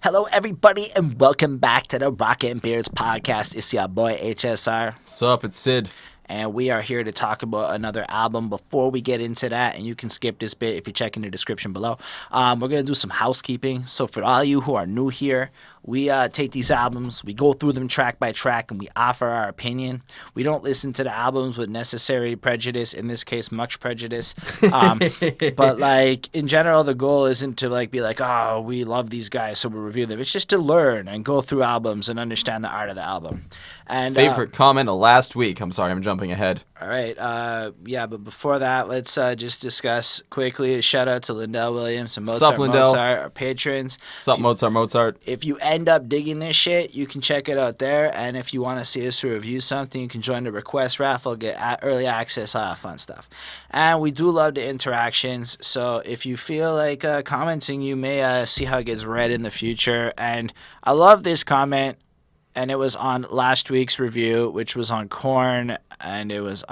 Hello, everybody, and welcome back to the Rocket and Beards podcast. It's your boy, HSR. What's up? It's Syd. And we are here to talk about another album. Before we get into that, and you can skip this bit if you check in the description below, we're going to do some housekeeping. So for all you who are new here, we take these albums, we go through them track by track, and we offer our opinion. We don't listen to the albums with necessary prejudice, in this case, much prejudice. But, like, in general, the goal isn't to, like, be like, oh, we love these guys, so we review them. It's just to learn and go through albums and understand the art of the album. And Favorite comment of last week. I'm sorry, I'm jumping ahead. All right. But before that, let's just discuss quickly a shout out to Lindell Williams and Mozart Mozart, our patrons. Sup, Mozart. If you end up digging this shit, you can check it out there. And if you want to see us review something, you can join the request raffle, get early access, fun stuff. And we do love the interactions. So if you feel like commenting, you may see how it gets read in the future. And I love this comment. And it was on last week's review, which was on Korn, and it was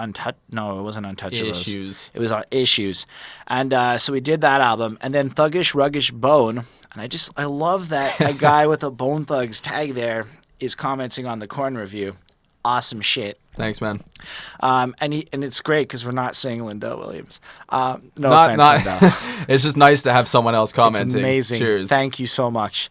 No, it wasn't Untouchables. Issues. It was on Issues. And so we did that album. And then Thuggish Ruggish Bone. And I love that a guy with a Bone Thugs tag there is commenting on the Korn review. Awesome shit. Thanks, man. And it's great because we're not saying Lindell Williams. No offense, Lindell. It's just nice to have someone else commenting. It's amazing. Cheers. Thank you so much.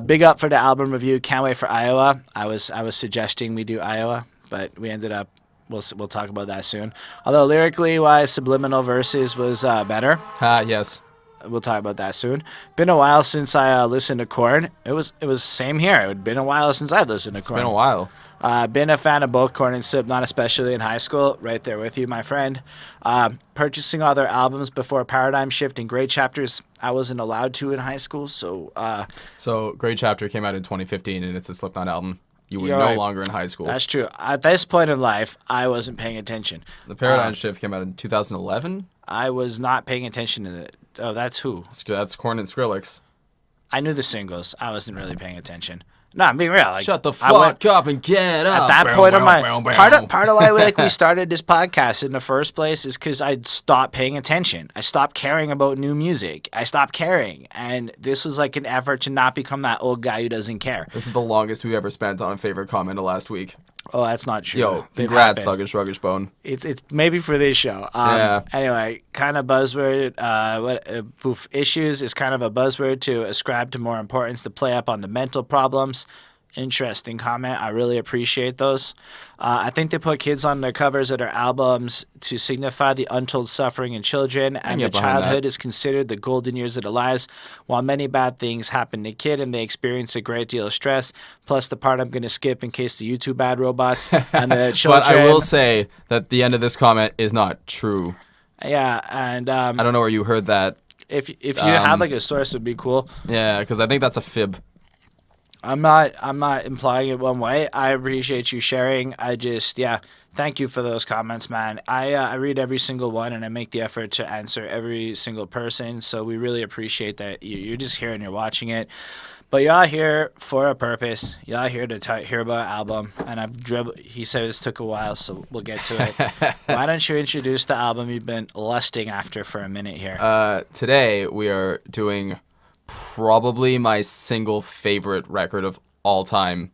Big up for the album review. Can't wait for Iowa. I was suggesting we do Iowa, but we ended up. We'll talk about that soon. Although lyrically wise, Subliminal Verses was better. Yes. We'll talk about that soon. Been a while since I listened to Korn. It was same here. It had been a while since I've listened to Korn. It's been a while. Been a fan of both Korn and Slipknot, especially in high school. Right there with you, my friend. Purchasing all their albums before Paradigm Shift and Great Chapters, I wasn't allowed to in high school. So Great Chapter came out in 2015, and it's a Slipknot album. You were no right. longer in high school. That's true. At this point in life, I wasn't paying attention. The Paradigm Shift came out in 2011? I was not paying attention to it. Oh, that's who? That's Korn and Skrillex. I knew the singles. I wasn't really paying attention. No, I'm being real. Like, shut the fuck up and get up. At that point of my part of why we started this podcast in the first place is because I stopped paying attention. I stopped caring about new music. I stopped caring, and this was like an effort to not become that old guy who doesn't care. This is the longest we've ever spent on a favorite comment of last week. Oh, that's not true. Yo, congrats, Thuggish Ruggish Bone. It's maybe for this show. Yeah. Anyway, kind of buzzword. Issues is kind of a buzzword to ascribe to more importance to play up on the mental problems. Interesting comment. I really appreciate those. I think they put kids on their covers of their albums to signify the untold suffering in children, and the childhood is considered the golden years of their lives. While many bad things happen to kid and they experience a great deal of stress, plus the part I'm going to skip in case the YouTube bad robots and the children. But I will say that the end of this comment is not true. Yeah, and I don't know where you heard that. If you have like a source, it would be cool. Yeah, because I think that's a fib. I'm not implying it one way. I appreciate you sharing. Thank you for those comments, man. I read every single one, and I make the effort to answer every single person. So we really appreciate that you're just here and you're watching it. But y'all here for a purpose. Y'all here to hear about an album. And he said this took a while, so we'll get to it. Why don't you introduce the album you've been lusting after for a minute here? Today we are doing probably my single favorite record of all time,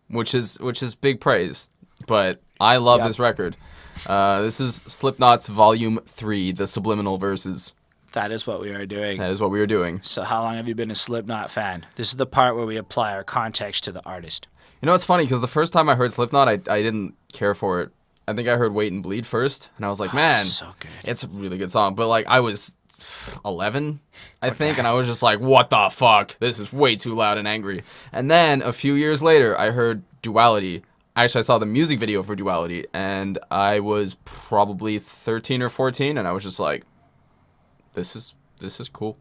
which is big praise, but I love this record. This is Slipknot's Volume 3, The Subliminal Verses. That is what we are doing. That is what we are doing. So how long have you been a Slipknot fan? This is the part where we apply our context to the artist. You know, it's funny, because the first time I heard Slipknot, I didn't care for it. I think I heard Wait and Bleed first, and I was like, man, so good. It's a really good song, but like I was 11, I think, and I was just like, what the fuck? This is way too loud and angry. And then a few years later, I heard Duality. Actually, I saw the music video for Duality, and I was probably 13 or 14, and I was just like, this is cool.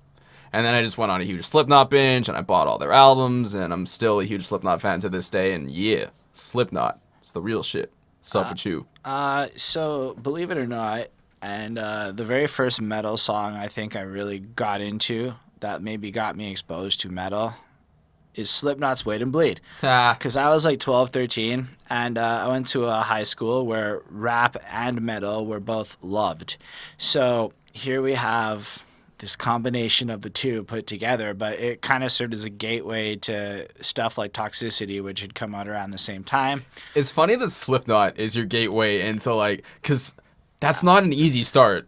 And then I just went on a huge Slipknot binge, and I bought all their albums, and I'm still a huge Slipknot fan to this day, and yeah, Slipknot, it's the real shit. Sup with you? So, believe it or not, and the very first metal song I think I really got into that maybe got me exposed to metal is Slipknot's Wait and Bleed. Because I was like 12, 13, and I went to a high school where rap and metal were both loved. So here we have this combination of the two put together, but it kind of served as a gateway to stuff like Toxicity, which had come out around the same time. It's funny that Slipknot is your gateway into like, because that's not an easy start.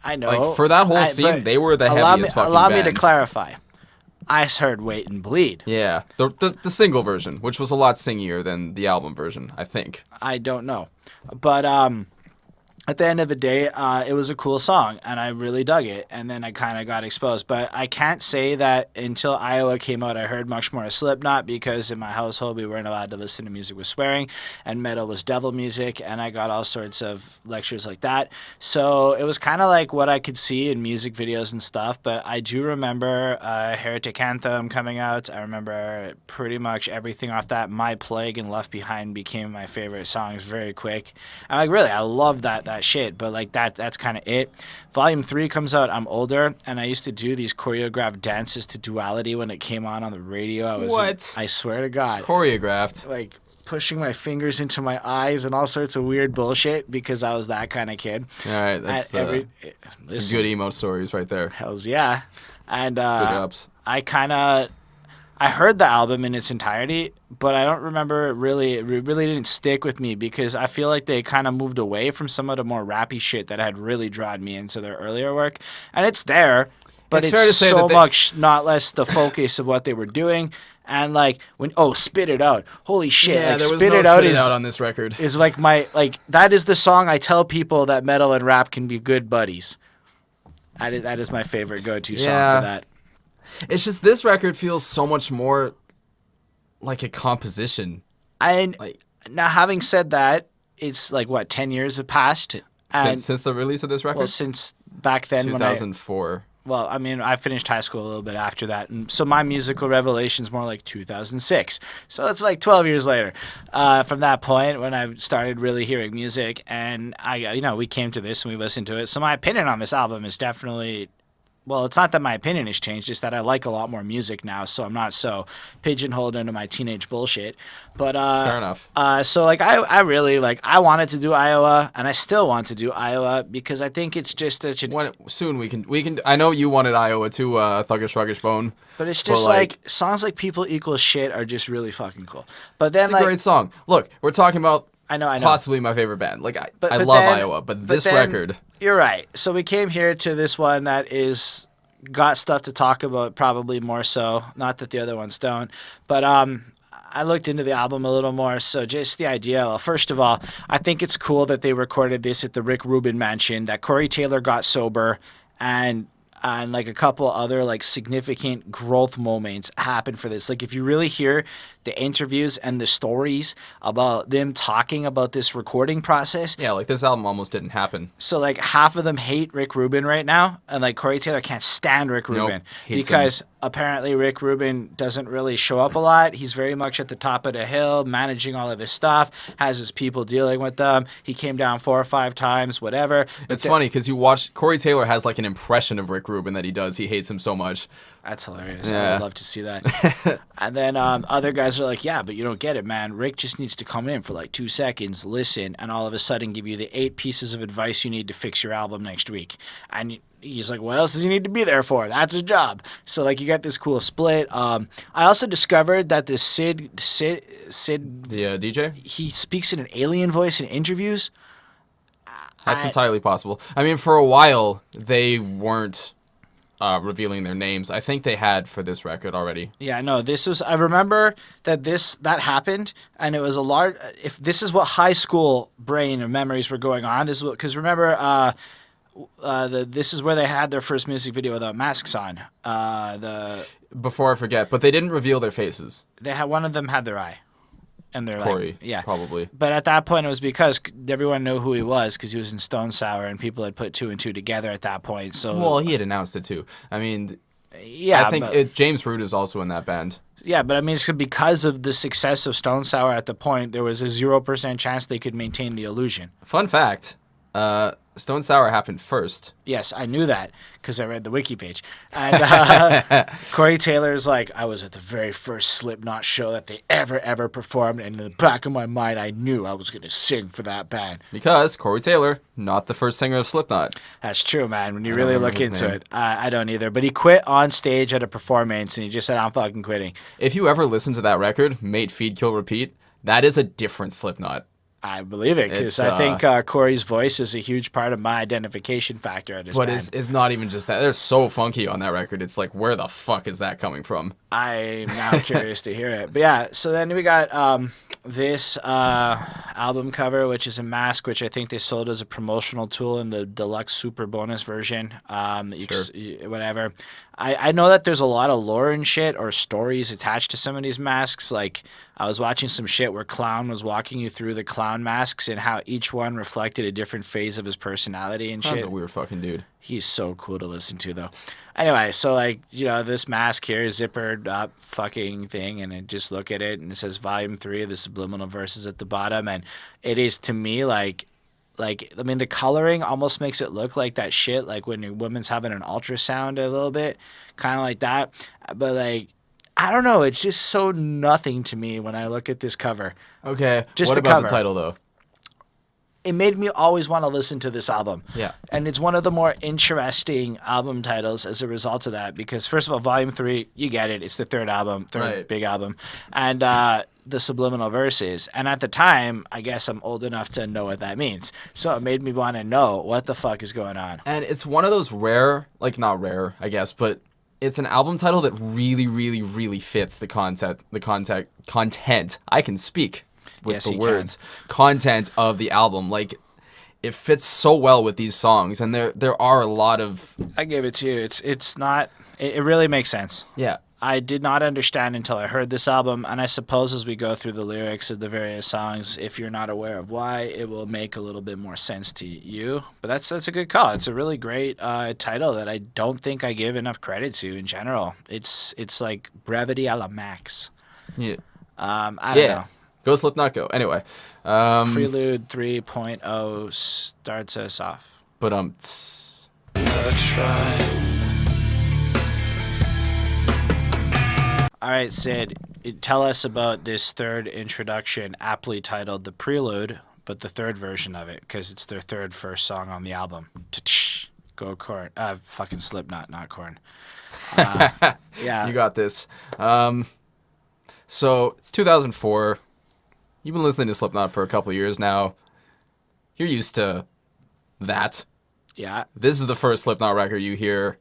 I know. Like for that whole scene, they were the heaviest fucking Allow band. me to clarify. I heard Wait and Bleed. Yeah, the single version, which was a lot singier than the album version, I think. I don't know, but at the end of the day, it was a cool song, and I really dug it. And then I kind of got exposed. But I can't say that until Iowa came out, I heard much more of Slipknot, because in my household, we weren't allowed to listen to music with swearing, and metal was devil music, and I got all sorts of lectures like that. So it was kind of like what I could see in music videos and stuff. But I do remember Heretic Anthem coming out. I remember pretty much everything off that. My Plague and Left Behind became my favorite songs very quick. And like, really, I love that shit, but like that's kind of it. Volume 3 comes out. I'm older, and I used to do these choreographed dances to Duality when it came on the radio. I swear to God, Choreographed. like pushing my fingers into my eyes and all sorts of weird bullshit, because I was that kind of kid. All right, that's some good emo stories right there. Hells yeah. And Big ups. I heard the album in its entirety, but I don't remember it really didn't stick with me, because I feel like they kind of moved away from some of the more rappy shit that had really drawn me into their earlier work. And it's there, but it's fair to say so that much not less the focus of what they were doing. And like Spit It Out. Holy shit. Yeah, like, there was Spit no It Out Spit It Out on this record. is like that is the song I tell people that metal and rap can be good buddies. That is my favorite go-to song for that. It's just this record feels so much more like a composition. Now, having said that, it's like, what, 10 years have passed? Since the release of this record? Well, since back then 2004. I finished high school a little bit after that. And so my musical revelation's more like 2006. So it's like 12 years later from that point when I started really hearing music. And we came to this and we listened to it. So my opinion on this album is definitely... Well, it's not that my opinion has changed, it's that I like a lot more music now, so I'm not so pigeonholed into my teenage bullshit. But fair enough. So like I really I wanted to do Iowa, and I still want to do Iowa, because I think it's just such soon we can. I know you wanted Iowa too, Thuggish Ruggish Bone. But it's just like songs like People Equal Shit are just really fucking cool. But then it's a great song. Look, we're talking about I know. Possibly my favorite band. I love Iowa, but this record. You're right. So we came here to this one that is got stuff to talk about, probably more so. Not that the other ones don't. But I looked into the album a little more. So just the idea. Well, first of all, I think it's cool that they recorded this at the Rick Rubin mansion, that Corey Taylor got sober, and like a couple other like significant growth moments happened for this. Like if you really hear the interviews and the stories about them talking about this recording process. Yeah, like this album almost didn't happen. So like half of them hate Rick Rubin right now, and like Corey Taylor can't stand Rick Rubin because apparently Rick Rubin doesn't really show up a lot. He's very much at the top of the hill, managing all of his stuff, has his people dealing with them. He came down 4 or 5 times, whatever. It's funny because you watch Corey Taylor has like an impression of Rick Rubin that he does. He hates him so much. That's hilarious. I would love to see that. And then other guys are like, yeah, but you don't get it, man. Rick just needs to come in for like 2 seconds, listen, and all of a sudden give you the 8 pieces of advice you need to fix your album next week. And he's like, what else does he need to be there for? That's his job. So like you got this cool split. I also discovered that this Syd, the DJ, he speaks in an alien voice in interviews. That's entirely possible. I mean, for a while they weren't revealing their names. I think they had for this record already. Yeah, no, this was. I remember that that happened, and it was a large. If this is what high school brain and memories were going on, this is what, because remember, this is where they had their first music video without masks on. Before I forget, but they didn't reveal their faces. They had one of them had their eye. And they're Corey, like, yeah, probably. But at that point, it was because everyone knew who he was because he was in Stone Sour, and people had put 2 and 2 together at that point. So, well, he had announced it too. I mean, yeah, I think James Root is also in that band. Yeah, but I mean, it's because of the success of Stone Sour at the point, there was a 0% chance they could maintain the illusion. Fun fact: Stone Sour happened first. Yes, I knew that because I read the wiki page. And Corey Taylor's like, I was at the very first Slipknot show that they ever performed, and in the back of my mind, I knew I was going to sing for that band. Because Corey Taylor, not the first singer of Slipknot. That's true, man. When you really look into it, I don't either. But he quit on stage at a performance, and he just said, I'm fucking quitting. If you ever listen to that record, Mate, Feed, Kill, Repeat, that is a different Slipknot. I believe it, because I think Corey's voice is a huge part of my identification factor at his band. But it's not even just that. They're so funky on that record. It's like, where the fuck is that coming from? I'm now curious to hear it. But yeah, so then we got this album cover, which is a mask, which I think they sold as a promotional tool in the deluxe super bonus version. Whatever. I know that there's a lot of lore and shit or stories attached to some of these masks. Like, I was watching some shit where Clown was walking you through the clown masks and how each one reflected a different phase of his personality and shit. That's a weird fucking dude. He's so cool to listen to, though. Anyway, so, like, you know, this mask here, zippered up fucking thing, and just look at it, and it says Volume 3 of the Subliminal Verses at the bottom, and it is, to me, like, I mean, the coloring almost makes it look like that shit, like when a woman's having an ultrasound a little bit, kind of like that. But, like, I don't know. It's just so nothing to me when I look at this cover. Okay. Just what the about cover. the title, though? It made me always want to listen to this album. Yeah. And it's one of the more interesting album titles as a result of that. Because, first of all, Volume 3, you get it. It's the third big album. And the Subliminal Verses. And at the time, I guess I'm old enough to know what that means. So it made me want to know what the fuck is going on. And it's one of those rare, like not rare, I guess, but it's an album title that really, really, really fits the content. I can speak with Yes, the you words. Content of the album. Like, it fits so well with these songs, and there are a lot of... I give it to you. It's not... It really makes sense. Yeah. I did not understand until I heard this album, and I suppose as we go through the lyrics of the various songs, if you're not aware of why, it will make a little bit more sense to you. But that's a good call. It's a really great title that I don't think I give enough credit to in general. It's like brevity a la Max. Yeah. I don't know. Go Slipknot, go. Anyway. Prelude 3.0 starts us off. But That's right. All right, Syd, tell us about this third introduction, aptly titled The Prelude, but the third version of it, because it's their first song on the album. Go Korn. Fucking Slipknot, not Korn. Yeah. You got this. So, it's 2004. You've been listening to Slipknot for a couple of years now. You're used to that. Yeah. This is the first Slipknot record you hear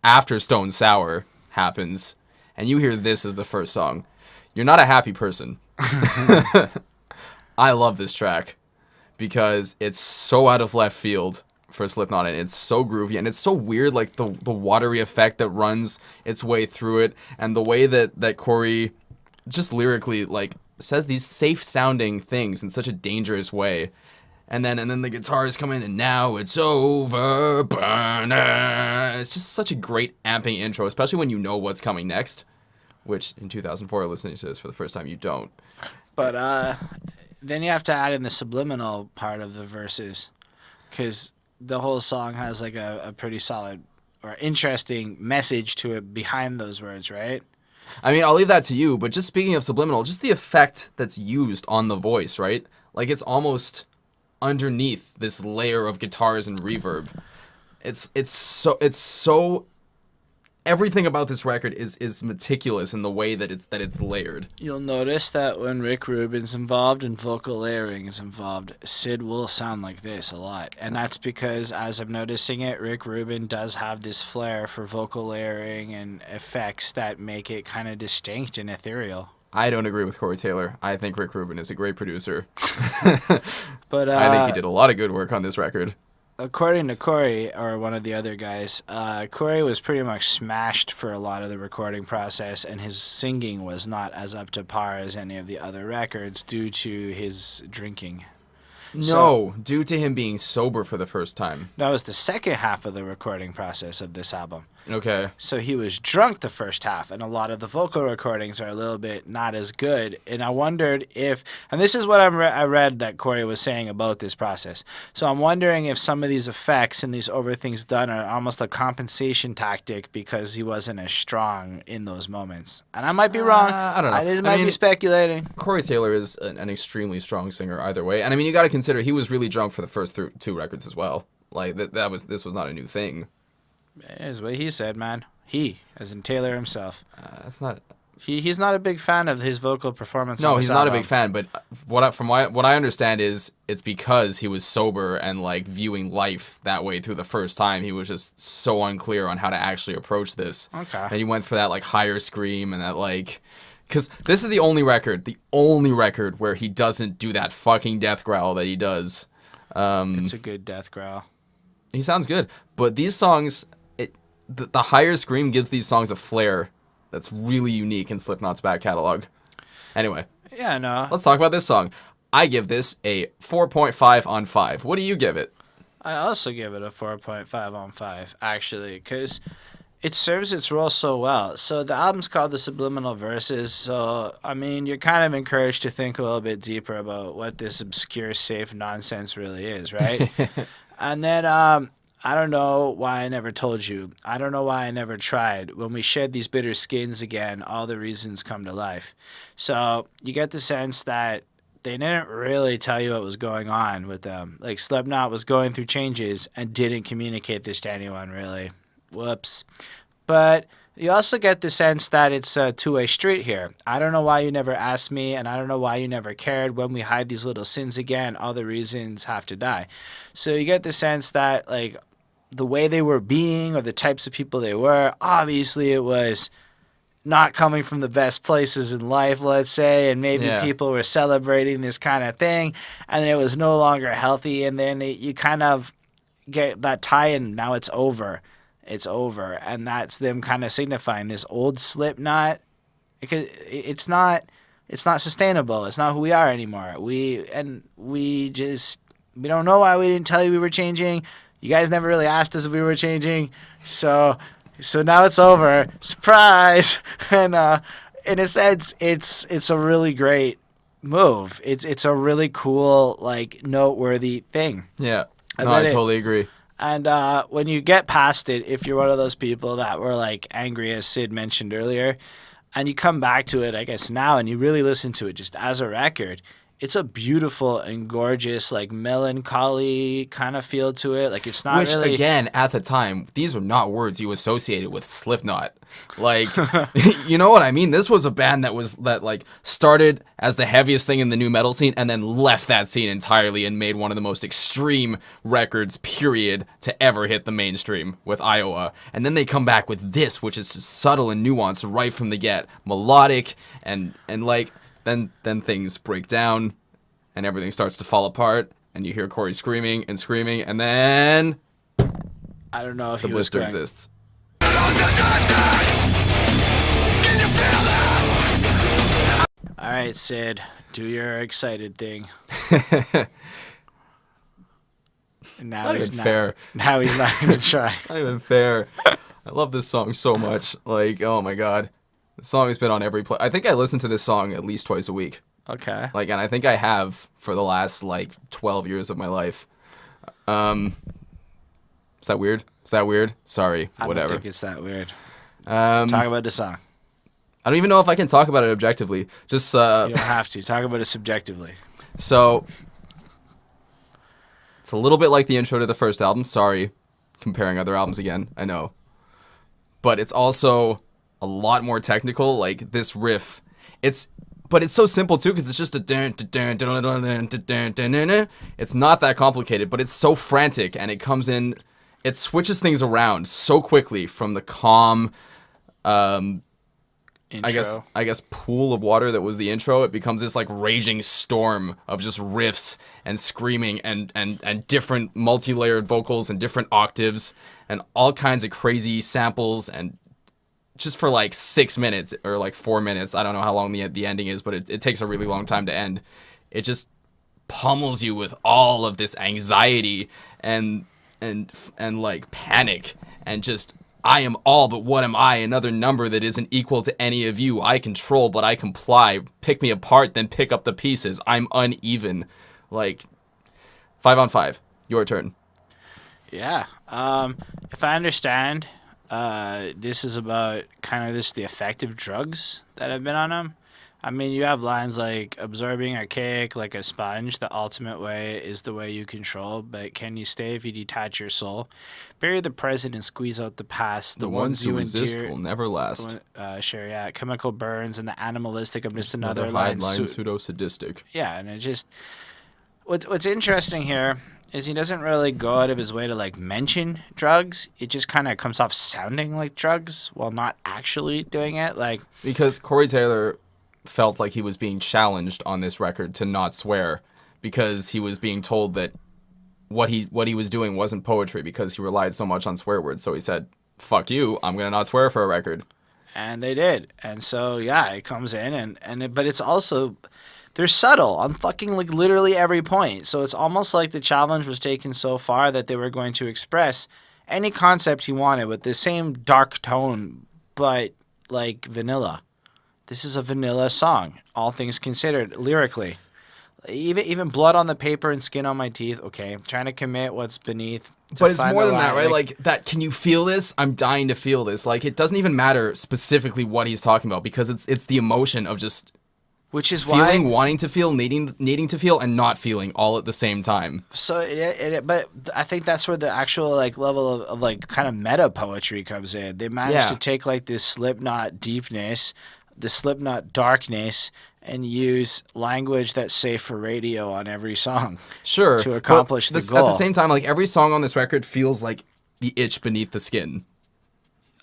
after Stone Sour happens, and you hear this as the first song. You're not a happy person. I love this track because it's so out of left field for Slipknot, and it's so groovy, and it's so weird, like the watery effect that runs its way through it, and the way that Corey just lyrically like says these safe sounding things in such a dangerous way. And then the guitars come in, and now it's over, burner. It's just such a great amping intro, especially when you know what's coming next, which in 2004, listening to this for the first time, you don't. But then you have to add in the subliminal part of the verses, because the whole song has like a pretty solid or interesting message to it behind those words, right? I mean, I'll leave that to you, but just speaking of subliminal, just the effect that's used on the voice, right? Like, it's almost underneath this layer of guitars and reverb. It's so everything about this record is meticulous in the way that it's layered. You'll notice that when Rick Rubin's involved and vocal layering is involved, Syd will sound like this a lot. And that's because, as I'm noticing it, Rick Rubin does have this flair for vocal layering and effects that make it kind of distinct and ethereal. I don't agree with Corey Taylor. I think Rick Rubin is a great producer. But I think he did a lot of good work on this record. According to Corey, or one of the other guys, Corey was pretty much smashed for a lot of the recording process, and his singing was not as up to par as any of the other records due to his drinking. Due to him being sober for the first time. That was the second half of the recording process of this album. Okay. So he was drunk the first half, and a lot of the vocal recordings are a little bit not as good. And I wondered if, and this is what I read that Corey was saying about this process. So I'm wondering if some of these effects and these over things done are almost a compensation tactic because he wasn't as strong in those moments. And I might be wrong. I don't know. I just might be speculating. Corey Taylor is an extremely strong singer either way. And I mean, you got to consider he was really drunk for the first two records as well. Like this was not a new thing. Is what he said, man. He, as in Taylor himself. That's not. He's not a big fan of his vocal performance. No, on he's this not a album. big fan. But what I understand is it's because he was sober and like viewing life that way through the first time. He was just so unclear on how to actually approach this. Okay. And he went for that like higher scream and that like. Because this is the only record where he doesn't do that fucking death growl that he does. It's a good death growl. He sounds good, but these songs, the higher scream gives these songs a flair that's really unique in Slipknot's back catalog. Anyway, Yeah, no. let's talk about this song. I give this a 4.5 on 5. What do you give it? I also give it a 4.5 on 5, actually, because it serves its role so well. So the album's called The Subliminal Verses, so, I mean, you're kind of encouraged to think a little bit deeper about what this obscure, safe nonsense really is, right? And then, I don't know why I never told you. I don't know why I never tried. When we shed these bitter skins again, all the reasons come to life. So you get the sense that they didn't really tell you what was going on with them. Like Slipknot was going through changes and didn't communicate this to anyone, really. Whoops. But you also get the sense that it's a two-way street here. I don't know why you never asked me, and I don't know why you never cared. When we hide these little sins again, all the reasons have to die. So you get the sense that, like, the way they were being or the types of people they were, obviously it was not coming from the best places in life, let's say, and maybe people were celebrating this kind of thing, and it was no longer healthy, and then you kind of get that tie-in, now it's over. It's over, and that's them kind of signifying this old Slipknot, because it's not sustainable. It's not who we are anymore. We don't know why we didn't tell you we were changing. You guys never really asked us if we were changing, so now it's over. Surprise! And in a sense, it's a really great move. It's a really cool, like, noteworthy thing. Yeah, no, I totally agree. And when you get past it, if you're one of those people that were like angry, as Syd mentioned earlier, and you come back to it, I guess now, and you really listen to it just as a record, it's a beautiful and gorgeous, like, melancholy kind of feel to it. Like, it's not Which, really... again, at the time, these were not words you associated with Slipknot. Like, you know what I mean? This was a band that started as the heaviest thing in the new metal scene and then left that scene entirely and made one of the most extreme records, period, to ever hit the mainstream with Iowa. And then they come back with this, which is subtle and nuanced right from the get, melodic, and like... Then things break down, and everything starts to fall apart, and you hear Corey screaming, and then I don't know if the he was Blister going... Exists. All right, Syd, do your excited thing. Now Not he's even not. fair. Now he's not going to try. Not even fair. I love this song so much. Like, oh my god. The song has been on every play. I think I listen to this song at least twice a week. Okay. Like, and I think I have for the last, 12 years of my life. Is that weird? Sorry, whatever. I don't think it's that weird. Talk Talk about the song. I don't even know if I can talk about it objectively. Just, You don't have to. Talk about it subjectively. So, it's a little bit like the intro to the first album. Sorry, comparing other albums again. I know. But it's also a lot more technical. Like, this riff, but it's so simple too, because it's just a it's not that complicated, but it's so frantic, and it switches things around so quickly from the calm Intro. I guess pool of water that was the intro. It becomes this like raging storm of just riffs and screaming and different multi-layered vocals and different octaves and all kinds of crazy samples, and just for 6 minutes or 4 minutes. I don't know how long the ending is, but it takes a really long time to end. It just pummels you with all of this anxiety and panic and just I am all, but what am I? Another number that isn't equal to any of you. I control, but I comply. Pick me apart, then pick up the pieces. I'm uneven. Like, 5 on 5. Your turn. Yeah. If I understand, this is about kind of the effect of drugs that have been on him. I mean, you have lines like absorbing archaic like a sponge. The ultimate way is the way you control, but can you stay if you detach your soul? Bury the present and squeeze out the past. The ones who resist will never last. Sure, yeah. Chemical burns and the animalistic. I'm just another line line. Pseudo-sadistic. Yeah, and it just... What's interesting here is he doesn't really go out of his way to like mention drugs. It just kind of comes off sounding like drugs while not actually doing it. Like, because Corey Taylor felt like he was being challenged on this record to not swear, because he was being told that what he was doing wasn't poetry because he relied so much on swear words. So he said, "Fuck you, I'm gonna not swear for a record." And they did. And so yeah, it comes in but it's also, they're subtle on fucking like literally every point. So it's almost like the challenge was taken so far that they were going to express any concept he wanted with the same dark tone, but like vanilla. This is a vanilla song, all things considered, lyrically. Even blood on the paper and skin on my teeth. Okay, I'm trying to commit what's beneath. But it's more than that, right? Like that. Can you feel this? I'm dying to feel this. Like, it doesn't even matter specifically what he's talking about, because it's the emotion of just, which is feeling, why, wanting to feel, needing to feel, and not feeling all at the same time. So but I think that's where the actual like level of like kind of meta poetry comes in. They managed to take like this Slipknot deepness, the Slipknot darkness, and use language that's safe for radio on every song. Sure. To accomplish the goal. At the same time, like, every song on this record feels like the itch beneath the skin.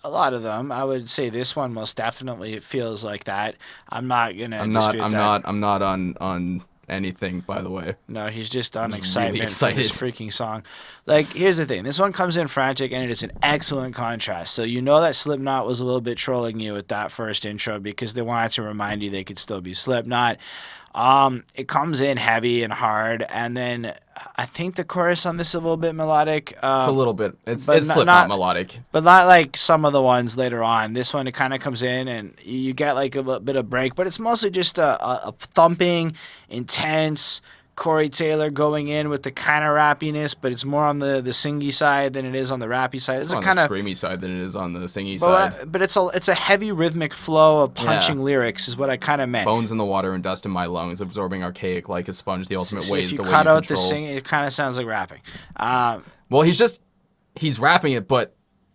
A lot of them. I would say this one most definitely feels like that. I'm not gonna dispute that. I'm not on anything, by the way. No, he's just on Really excitement excited. for this freaking song. Like, here's the thing. This one comes in frantic, and it is an excellent contrast. So you know that Slipknot was a little bit trolling you with that first intro because they wanted to remind you they could still be Slipknot. It comes in heavy and hard, and then I think the chorus on this is a little bit melodic. It's a little bit. It's but Slipknot melodic. But not like some of the ones later on. This one, it kind of comes in, and you get like a bit of break, but it's mostly just a thumping, intense Corey Taylor going in with the kind of rappiness, but it's more on the singy side than it is on the rappy side. It's on the screamy side than it is on the singy side. But it's a heavy rhythmic flow of punching lyrics is what I kind of meant. Bones in the water and dust in my lungs, absorbing archaic like a sponge. The ultimate way is the way you cut out control. the singing, it kind of sounds like rapping. Well, he's rapping it, but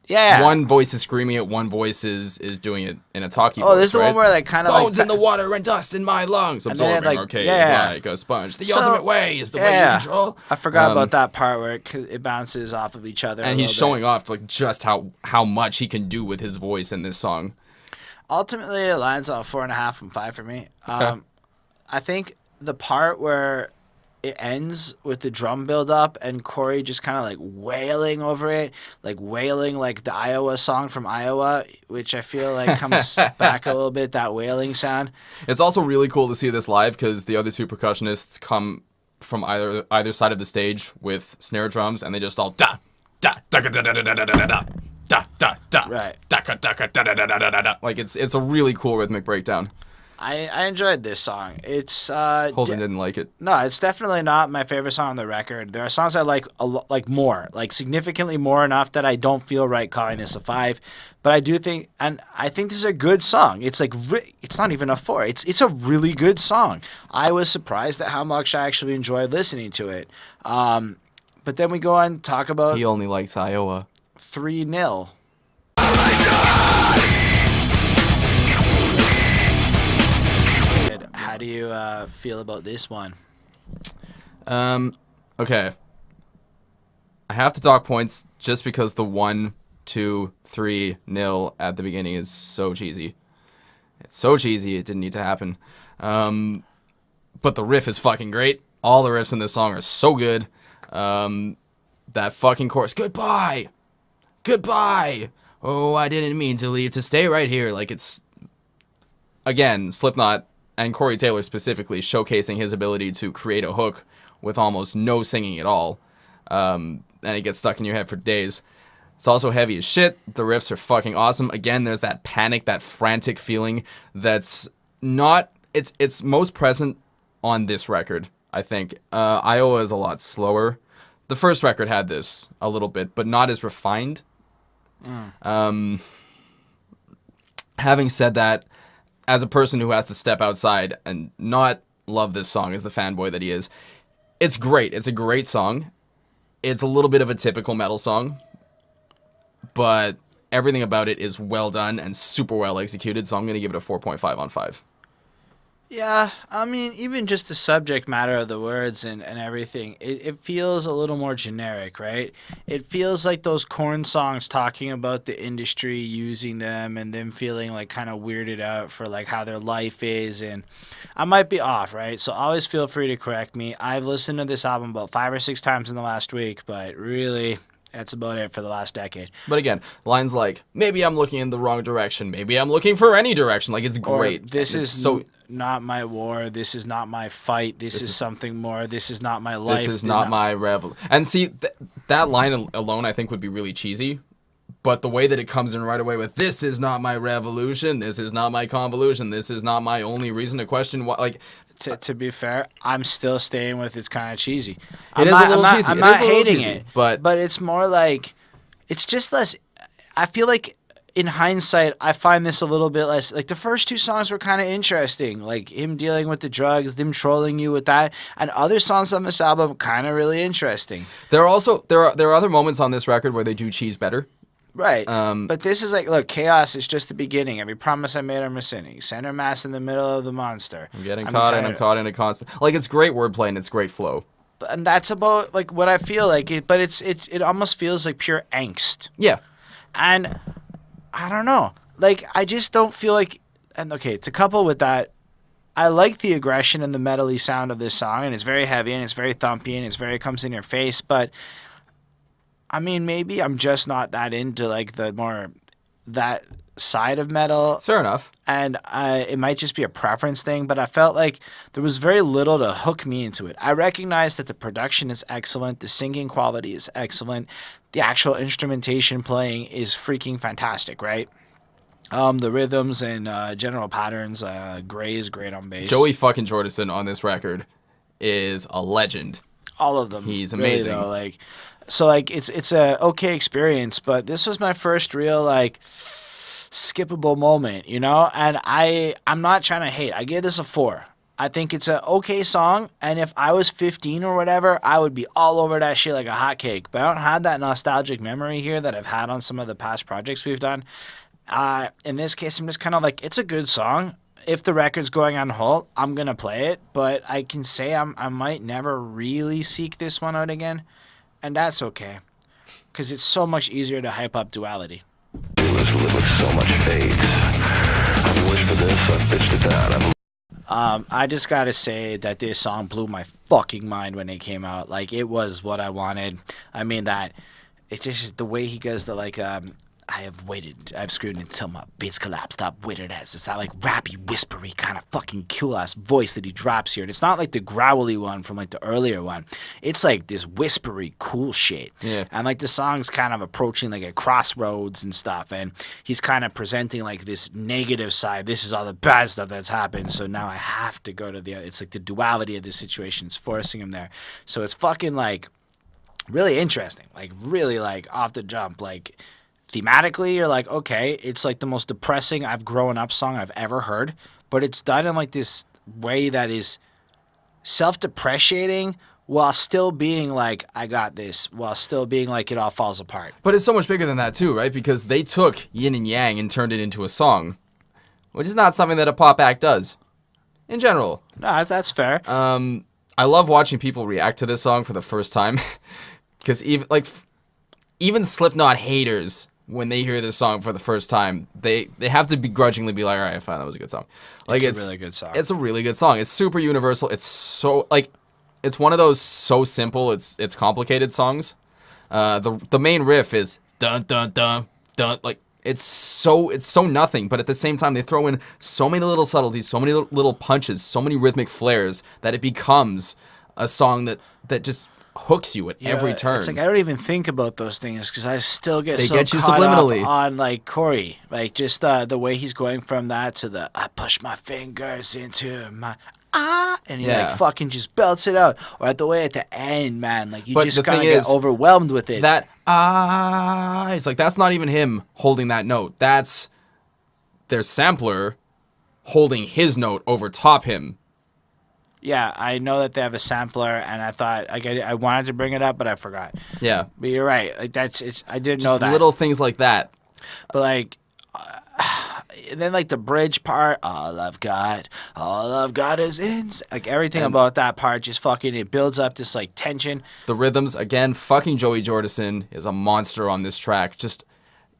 yeah, one voice is screaming it, one voice is doing it in a talkie voice. Oh, this is the one where like kind of bones in the water and dust in my lungs, absorbing archaic like a sponge. The ultimate way is the way you control. I forgot about that part where it bounces off of each other. And he's showing off like just how much he can do with his voice in this song. Ultimately, it lands on 4.5 from 5 for me. Okay. I think the part where it ends with the drum build up and Corey just kind of like wailing over it, like wailing like the Iowa song from Iowa, which I feel like comes back a little bit, that wailing sound. It's also really cool to see this live because the other two percussionists come from either side of the stage with snare drums, and they just all da da da da da da da da da da da da da right da da da da da da da da. Like it's a really cool rhythmic breakdown. I enjoyed this song. It's Holden didn't like it. No, it's definitely not my favorite song on the record. There are songs I like more, like significantly more enough that I don't feel right calling this a 5. But I do think, and I think this is a good song. It's like it's not even a 4. It's a really good song. I was surprised at how much I actually enjoyed listening to it. But then we go on to talk about. He only likes Iowa. 3-0. How do you feel about this one? Okay. I have to talk points just because the 1, 2, 3 nil at the beginning is so cheesy. It's so cheesy, it didn't need to happen. But the riff is fucking great. All the riffs in this song are so good. That fucking chorus, goodbye! Goodbye! Oh, I didn't mean to leave, to stay right here. Like, it's, again, Slipknot and Corey Taylor specifically showcasing his ability to create a hook with almost no singing at all. And it gets stuck in your head for days. It's also heavy as shit. The riffs are fucking awesome. Again, there's that panic, that frantic feeling that's not... It's most present on this record, I think. Iowa is a lot slower. The first record had this a little bit, but not as refined. Having said that, as a person who has to step outside and not love this song as the fanboy that he is, it's great. It's a great song. It's a little bit of a typical metal song, but everything about it is well done and super well executed, so I'm going to give it a 4.5 on 5. Yeah, I mean, even just the subject matter of the words and everything, it feels a little more generic, right? It feels like those Korn songs talking about the industry using them and them feeling like kind of weirded out for like how their life is. And I might be off, right? So always feel free to correct me. I've listened to this album about 5 or 6 times in the last week, but really... that's about it for the last decade. But again, lines like, maybe I'm looking in the wrong direction. Maybe I'm looking for any direction. Like, it's great. Or, this is so not my war. This is not my fight. This is something more. This is not my life. This is not my revel. And see, that line alone, I think, would be really cheesy. But the way that it comes in right away with, this is not my revolution. This is not my convolution. This is not my only reason to question what, like... To be fair, I'm still staying with it's kind of cheesy. It is a little cheesy. I'm not hating cheesy, it, but it's more like it's just less. I feel like in hindsight, I find this a little bit less. Like the first 2 songs were kind of interesting, like him dealing with the drugs, them trolling you with that, and other songs on this album kind of really interesting. There are also there are other moments on this record where they do cheese better. Right. But this is like, look, chaos is just the beginning. Every promise I made I'm rescinding. Center mass in the middle of the monster. I'm getting caught and I'm caught in a constant... Like, it's great wordplay and it's great flow. And that's about, like, what I feel like. But it almost feels like pure angst. Yeah. And I don't know. Like, I just don't feel like... And, okay, to couple with that, I like the aggression and the metal-y sound of this song. And it's very heavy and it's very thumpy and it's very comes in your face. But... I mean, maybe I'm just not that into, like, the more, that side of metal. It's fair enough. And it might just be a preference thing, but I felt like there was very little to hook me into it. I recognize that the production is excellent, the singing quality is excellent, the actual instrumentation playing is freaking fantastic, right? The rhythms and general patterns, Gray is great on bass. Joey fucking Jordison on this record is a legend. All of them. He's amazing. Really, though, like... So, like, it's a okay experience, but this was my first real, like, skippable moment, you know? And I'm not trying to hate. I give this a 4. I think it's an okay song, and if I was 15 or whatever, I would be all over that shit like a hotcake. But I don't have that nostalgic memory here that I've had on some of the past projects we've done. In this case, I'm just kind of like, it's a good song. If the record's going on hold, I'm going to play it, but I can say I might never really seek this one out again. And that's okay, because it's so much easier to hype up Duality. I just gotta say that this song blew my fucking mind when it came out. Like, it was what I wanted. I mean, that it's just the way he goes, the like, I have waited, I've screwed until my beats collapsed up, withered as. It's that like rappy, whispery kind of fucking cool-ass voice that he drops here. And it's not like the growly one from like the earlier one. It's like this whispery, cool shit. Yeah. And like the song's kind of approaching like a crossroads and stuff. And he's kind of presenting like this negative side. This is all the bad stuff that's happened. So now I have to go to it's like the duality of this situation is forcing him there. So it's fucking like really interesting. Like really like off the jump. Like... thematically, you're like, okay, it's like the most depressing I've grown up song I've ever heard, but it's done in like this way that is self-depreciating while still being like, I got this, while still being like it all falls apart. But it's so much bigger than that too, right? Because they took Yin and Yang and turned it into a song, which is not something that a pop act does in general. No, that's fair. I love watching people react to this song for the first time because even Slipknot haters, when they hear this song for the first time, they have to begrudgingly be like, all right, fine, that was a good song. Like, it's a really good song. It's a really good song. It's super universal. It's so, like, it's one of those so simple, it's complicated songs. The main riff is dun dun dun dun. Like, it's so nothing, but at the same time, they throw in so many little subtleties, so many little punches, so many rhythmic flares that it becomes a song that just hooks you at every turn. It's like I don't even think about those things because I still get They so get you caught subliminally. up on like Corey, like just the way he's going from that to the I push my fingers into my and he Yeah. like fucking just belts it out, or at the way at the end, man, like you But just the kind of thing get is, overwhelmed with it. That it's like that's not even him holding that note. That's their sampler holding his note over top him. Yeah, I know that they have a sampler, and I thought I wanted to bring it up, but I forgot. Yeah. But you're right, like I didn't know Just that. little things like that. But like, and then like the bridge part, all I've got is like everything about that part just fucking it builds up this like tension. The rhythms, again, fucking Joey Jordison is a monster on this track. Just,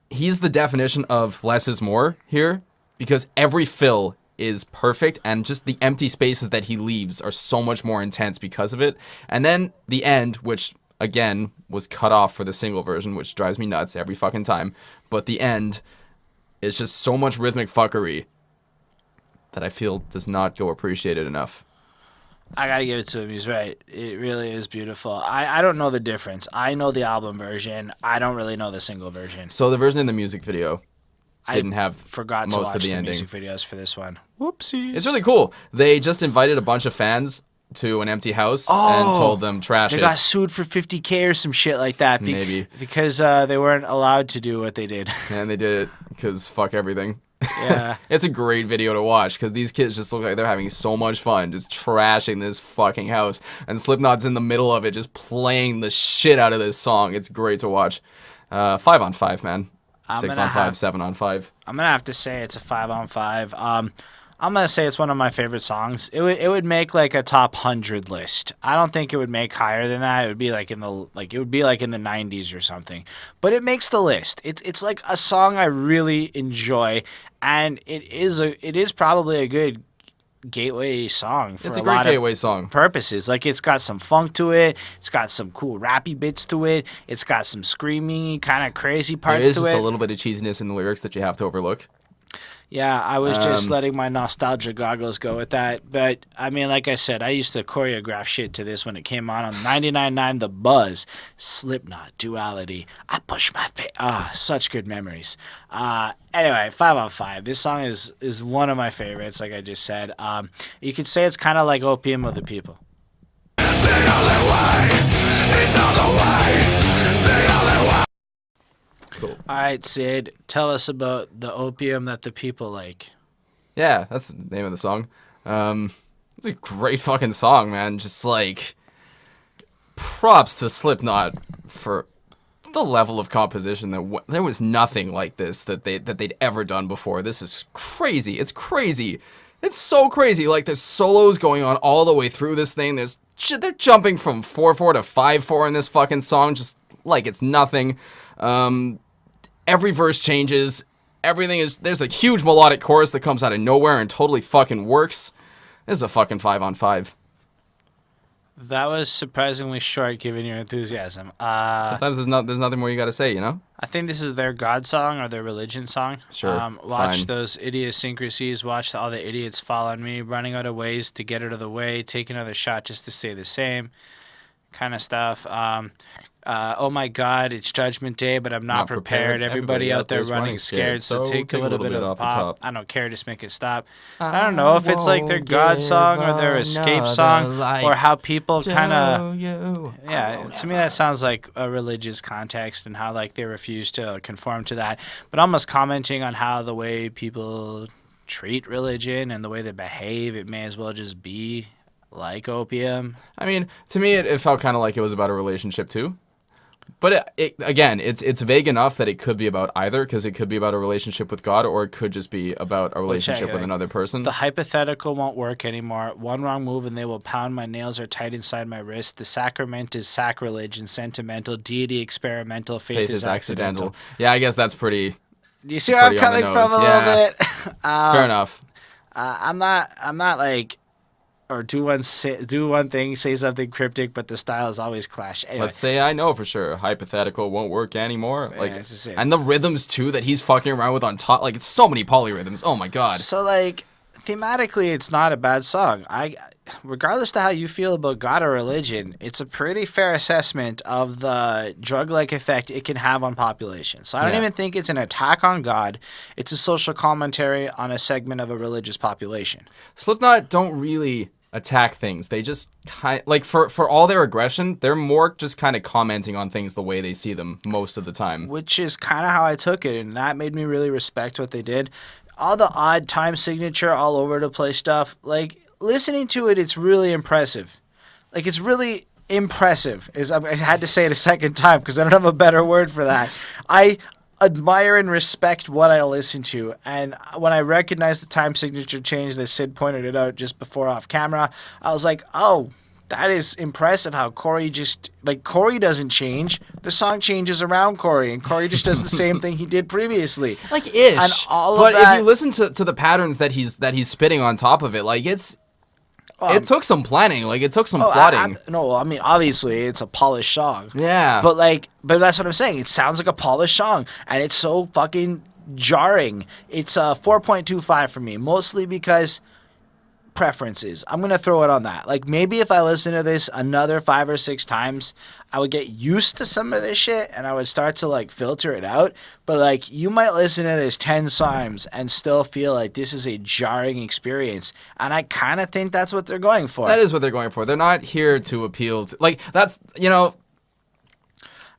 he's the definition of less is more here, because every fill is perfect, and just the empty spaces that he leaves are so much more intense because of it. And then the end, which, again, was cut off for the single version, which drives me nuts every fucking time. But the end is just so much rhythmic fuckery that I feel does not go appreciated enough. I gotta give it to him. He's right. It really is beautiful. I don't know the difference. I know the album version. I don't really know the single version. So the version in the music video didn't have forgot to most watch of the the ending. music videos for this one. Whoopsie. It's really cool. They just invited a bunch of fans to an empty house and told them trash They it. got sued for $50K or some shit like that. Maybe. Because they weren't allowed to do what they did. And they did it because fuck everything. Yeah. It's a great video to watch because these kids just look like they're having so much fun just trashing this fucking house. And Slipknot's in the middle of it just playing the shit out of this song. It's great to watch. 5 on 5, man. 6 on 5, 7 on 5. I'm gonna have to say it's a 5 on 5. I'm gonna say it's one of my favorite songs. It would make like a top 100 list. I don't think it would make higher than that. It would be like in the 90s or something. But it makes the list. It's like a song I really enjoy, and it is probably a good gateway song for It's a a great lot gateway of song. purposes. Like it's got some funk to it. It's got some cool rappy bits to it. It's got some screamy kind of crazy There parts is to just it. a little bit of cheesiness in the lyrics that you have to overlook. Yeah, I was just letting my nostalgia goggles go with that. But, I mean, like I said, I used to choreograph shit to this when it came on 99.9 The Buzz, Slipknot, Duality. I push my face. Such good memories. Anyway, 5 on 5. This song is one of my favorites, like I just said. You could say it's kind of like Opium of the People. Cool. All right, Syd, tell us about the opium that the people like. Yeah, that's the name of the song. It's a great fucking song, man. Just like props to Slipknot for the level of composition that there was nothing like this that they'd ever done before. This is crazy. It's crazy. It's so crazy. Like there's solos going on all the way through this thing. They're jumping from 4/4 to 5/4 in this fucking song, just like it's nothing. Every verse changes. There's a huge melodic chorus that comes out of nowhere and totally fucking works. This is a fucking 5 on 5. That was surprisingly short given your enthusiasm. Sometimes there's nothing more you gotta say, you know? I think this is their God song or their religion song. Sure, Watch fine. those idiosyncrasies. Watch all the idiots fall on me. Running out of ways to get out of the way. Take another shot just to stay the same. Kind of stuff. Oh my God, it's Judgment Day, but I'm not prepared. Everybody out there running scared, so take a little bit of the pop. I don't care, just make it stop. I don't know if it's like their God song or their escape song or how people kind of... Yeah, to me that sounds like a religious context and how like they refuse to conform to that. But almost commenting on how the way people treat religion and the way they behave, it may as well just be like opium. I mean, to me, it felt kind of like it was about a relationship too. But again, it's vague enough that it could be about either, because it could be about a relationship with God, or it could just be about a relationship with another person. The hypothetical won't work anymore. One wrong move and they will pound. My nails are tight inside my wrist. The sacrament is sacrilege and sentimental. Deity experimental. Faith is accidental. Yeah, I guess that's pretty. Do you see where I'm Pretty on the coming from a nose, little yeah. bit? Fair enough. I'm not like, or do one thing, say something cryptic, but the styles always clash. Anyway. Let's say I know for sure. Hypothetical won't work anymore. Like, that's just it. and the rhythms too that he's fucking around with on top. Like, it's so many polyrhythms. Oh my god. So like, thematically, it's not a bad song. regardless of how you feel about God or religion, it's a pretty fair assessment of the drug-like effect it can have on populations. So I don't Yeah. even think it's an attack on God. It's a social commentary on a segment of a religious population. Slipknot don't really attack things. They just kind like for all their aggression, they're more just kind of commenting on things the way they see them most of the time. Which is kind of how I took it, and that made me really respect what they did. All the odd time signature, all over the place stuff, like, listening to it, it's really impressive. Like, it's really impressive. I had to say it a second time because I don't have a better word for that. I admire and respect what I listen to, and when I recognized the time signature change that Syd pointed it out just before off camera, I was like, oh, that is impressive how Corey Corey doesn't change. The song changes around Corey, and Corey just does the same thing he did previously. Like ish. And all but of that, if you listen to the patterns that he's spitting on top of it, like it took some planning, like it took some plotting. I mean, obviously it's a polished song. Yeah. But that's what I'm saying. It sounds like a polished song, and it's so fucking jarring. It's a 4.25 for me, mostly because preferences. I'm gonna throw it on that. Like, maybe if I listen to this another 5 or 6 times, I would get used to some of this shit and I would start to like filter it out. But like, you might listen to this 10 times and still feel like this is a jarring experience, and I kind of think that's what they're going for. That is what they're going for. They're not here to appeal to, like, that's, you know.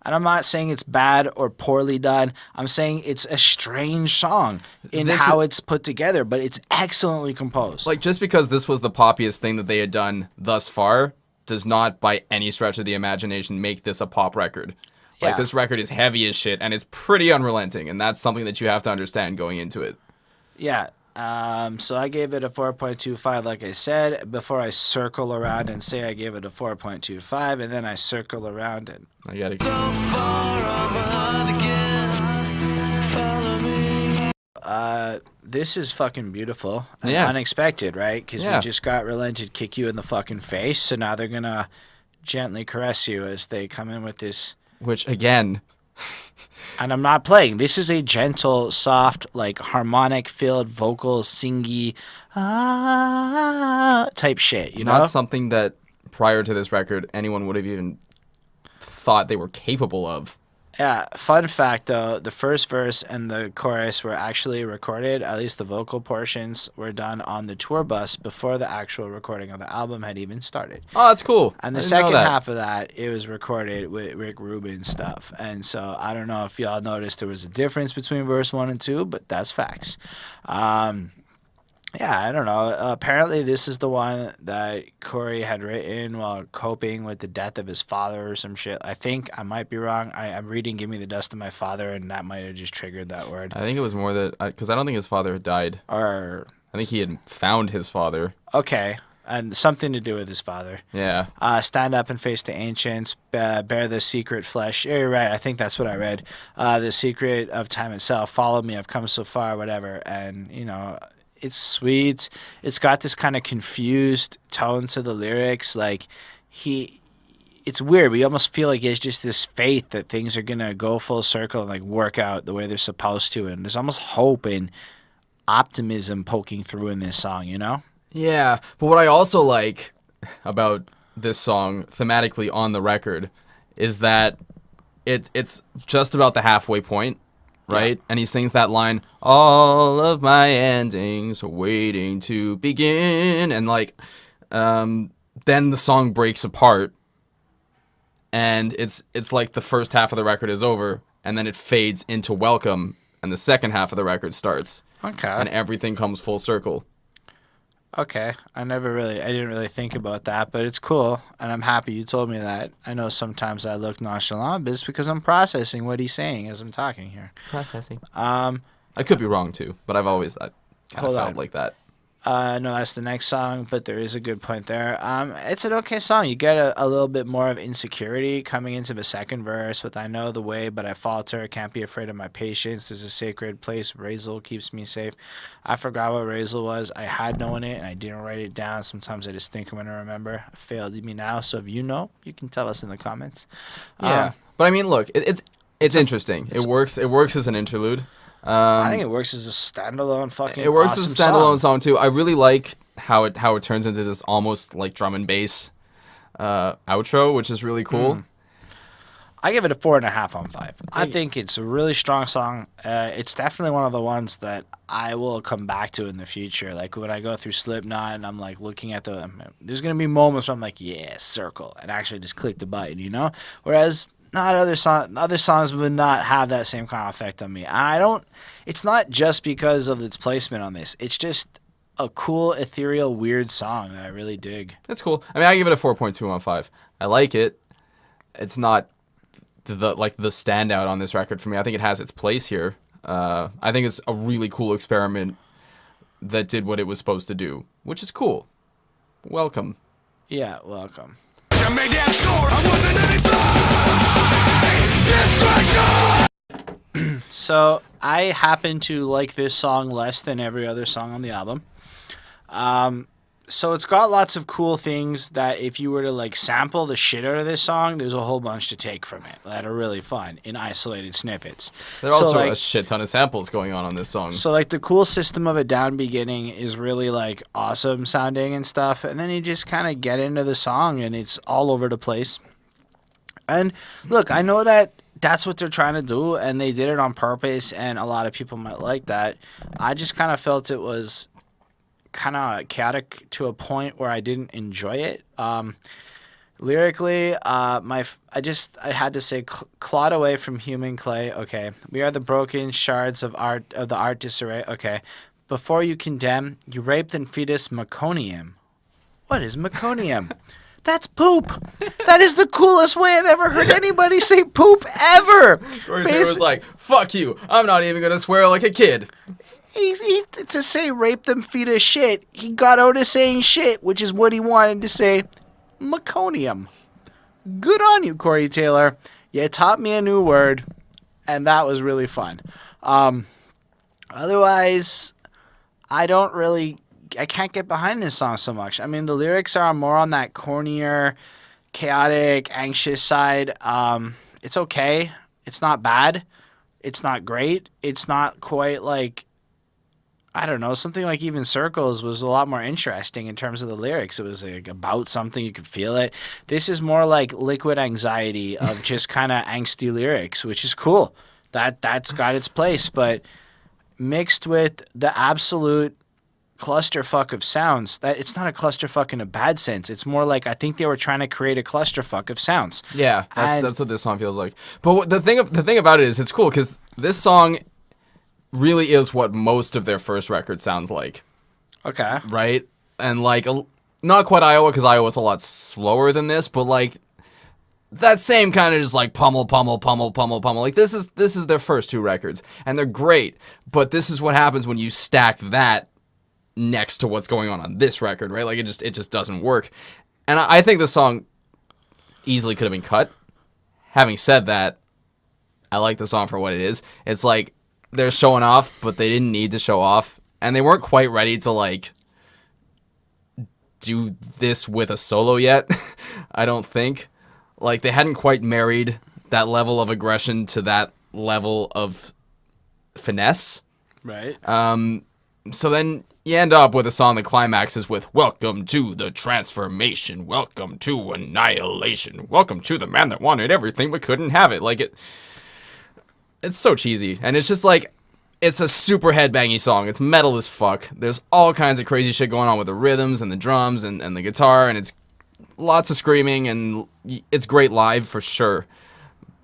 And I'm not saying it's bad or poorly done. I'm saying it's a strange song in how it's put together, but it's excellently composed. Like, just because this was the poppiest thing that they had done thus far does not, by any stretch of the imagination, make this a pop record. Like, Yeah. this record is heavy as shit, and it's pretty unrelenting, and that's something that you have to understand going into it. Yeah. So I gave it a 4.25, like I said, before I circle around and say I gave it a 4.25, and then I circle around and... I gotta... This is fucking beautiful and Yeah. unexpected, right? Because Yeah. we just got Relented kick you in the fucking face, so now they're gonna gently caress you as they come in with this... Which, again... And I'm not playing. This is a gentle, soft, like harmonic-filled, vocal, singy, type shit. You know, Not something that prior to this record anyone would have even thought they were capable of. Yeah. Fun fact, though, the first verse and the chorus were actually recorded. At least the vocal portions were done on the tour bus before the actual recording of the album had even started. Oh, that's cool. And the I didn't know second that. half of that, it was recorded with Rick Rubin stuff. And so I don't know if y'all noticed there was a difference between verse 1 and 2, but that's facts. Yeah, I don't know. Apparently, this is the one that Corey had written while coping with the death of his father or some shit. I think I might be wrong. I'm reading "Give Me the Dust of My Father," and that might have just triggered that word. I think it was more that... Because I don't think his father had died. Or I think he had found his father. okay, and something to do with his father. Yeah. Stand up and face the ancients, bear the secret flesh. Yeah, you're right. I think that's what I read. The secret of time itself. Follow me. I've come so far. Whatever. And you know, it's sweet. It's got this kind of confused tone to the lyrics. Like it's weird. We almost feel like it's just this faith that things are gonna go full circle and like work out the way they're supposed to. And there's almost hope and optimism poking through in this song. You know? Yeah, but what I also like about this song thematically on the record is that it's just about the halfway point, right? Yeah. And he sings that line, "All of my endings are waiting to begin," and like, then the song breaks apart, and it's like the first half of the record is over, and then it fades into Welcome, and the second half of the record starts, Okay. and everything comes full circle. Okay, I didn't really think about that, but it's cool, and I'm happy you told me that. I know sometimes I look nonchalant, but it's because I'm processing what he's saying as I'm talking here. Processing. I could be wrong too, but I kind of Hold felt on. like that. No, that's the next song, but there is a good point there. It's an okay song. You get a little bit more of insecurity coming into the second verse with "I know the way, but I falter. Can't be afraid of my patience. There's a sacred place. Razel keeps me safe." I forgot what Razel was. I had known it, and I didn't write it down. Sometimes I just think I'm gonna remember. It failed me now. So if you know, you can tell us in the comments. Yeah, but I mean, look, it's interesting. It works as an interlude. I think it works as a standalone fucking. It works awesome as a standalone song too. I really like how it turns into this almost like drum and bass outro, which is really cool. I give it a 4.5 on 5. I think it's a really strong song. It's definitely one of the ones that I will come back to in the future. Like when I go through Slipknot and I'm like looking at there's gonna be moments where I'm like, yeah, circle, and actually just click the button, you know. Whereas not other songs would not have that same kind of effect on me. It's not just because of its placement on this. It's just a cool, ethereal, weird song that I really dig. It's cool. I mean, I give it a 4.2 on 5. I like it. It's not the standout on this record for me. I think it has its place here. I think it's a really cool experiment that did what it was supposed to do, which is cool. Welcome. Yeah, welcome. So I happen to like this song less than every other song on the album. So it's got lots of cool things that if you were to like sample the shit out of this song, there's a whole bunch to take from it that are really fun in isolated snippets. There are also a shit ton of samples going on this song. So like the cool system of a down beginning is really like awesome sounding and stuff, and then you just kind of get into the song and it's all over the place. And look, I know that that's what they're trying to do, and they did it on purpose, and a lot of people might like that. I just kind of felt it was kind of chaotic to a point where I didn't enjoy it. Lyrically, I had to say, clawed away from human clay. Okay, we are the broken shards of the art disarray. Okay, before you condemn, you raped and feed us meconium. What is meconium? That's poop. That is the coolest way I've ever heard anybody say poop ever. Corey Taylor was like, "Fuck you! I'm not even gonna swear like a kid." He to say rape them feet of shit, he got out of saying shit, which is what he wanted to say. Meconium. Good on you, Corey Taylor. You taught me a new word, and that was really fun. Otherwise, I can't get behind this song so much. I mean, the lyrics are more on that cornier, chaotic, anxious side. It's okay. It's not bad. It's not great. It's not quite like, I don't know, something like Even Circles was a lot more interesting in terms of the lyrics. It was like about something, you could feel it. This is more like Liquid Anxiety of just kind of angsty lyrics, which is cool. That's got its place, but mixed with the absolute clusterfuck of sounds, that it's not a clusterfuck in a bad sense. It's more like I think they were trying to create a clusterfuck of sounds. Yeah, that's what this song feels like. But the thing about it is it's cool because this song really is what most of their first record sounds like. Okay. Right? And like, not quite Iowa, because Iowa's a lot slower than this, but like, that same kind of just like pummel. Like this is their first two records, and they're great, but this is what happens when you stack that next to what's going on this record, right? Like it just doesn't work. And I think the song easily could have been cut. Having said that, I like the song for what it is. It's like, they're showing off, but they didn't need to show off. And they weren't quite ready to, like, do this with a solo yet, I don't think. Like, they hadn't quite married that level of aggression to that level of finesse. Right. So then you end up with a song that climaxes with, "Welcome to the transformation. Welcome to annihilation. Welcome to the man that wanted everything but couldn't have it." Like, it's so cheesy, and it's just like, it's a super headbangy song. It's metal as fuck. There's all kinds of crazy shit going on with the rhythms and the drums and the guitar, and it's lots of screaming, and it's great live for sure.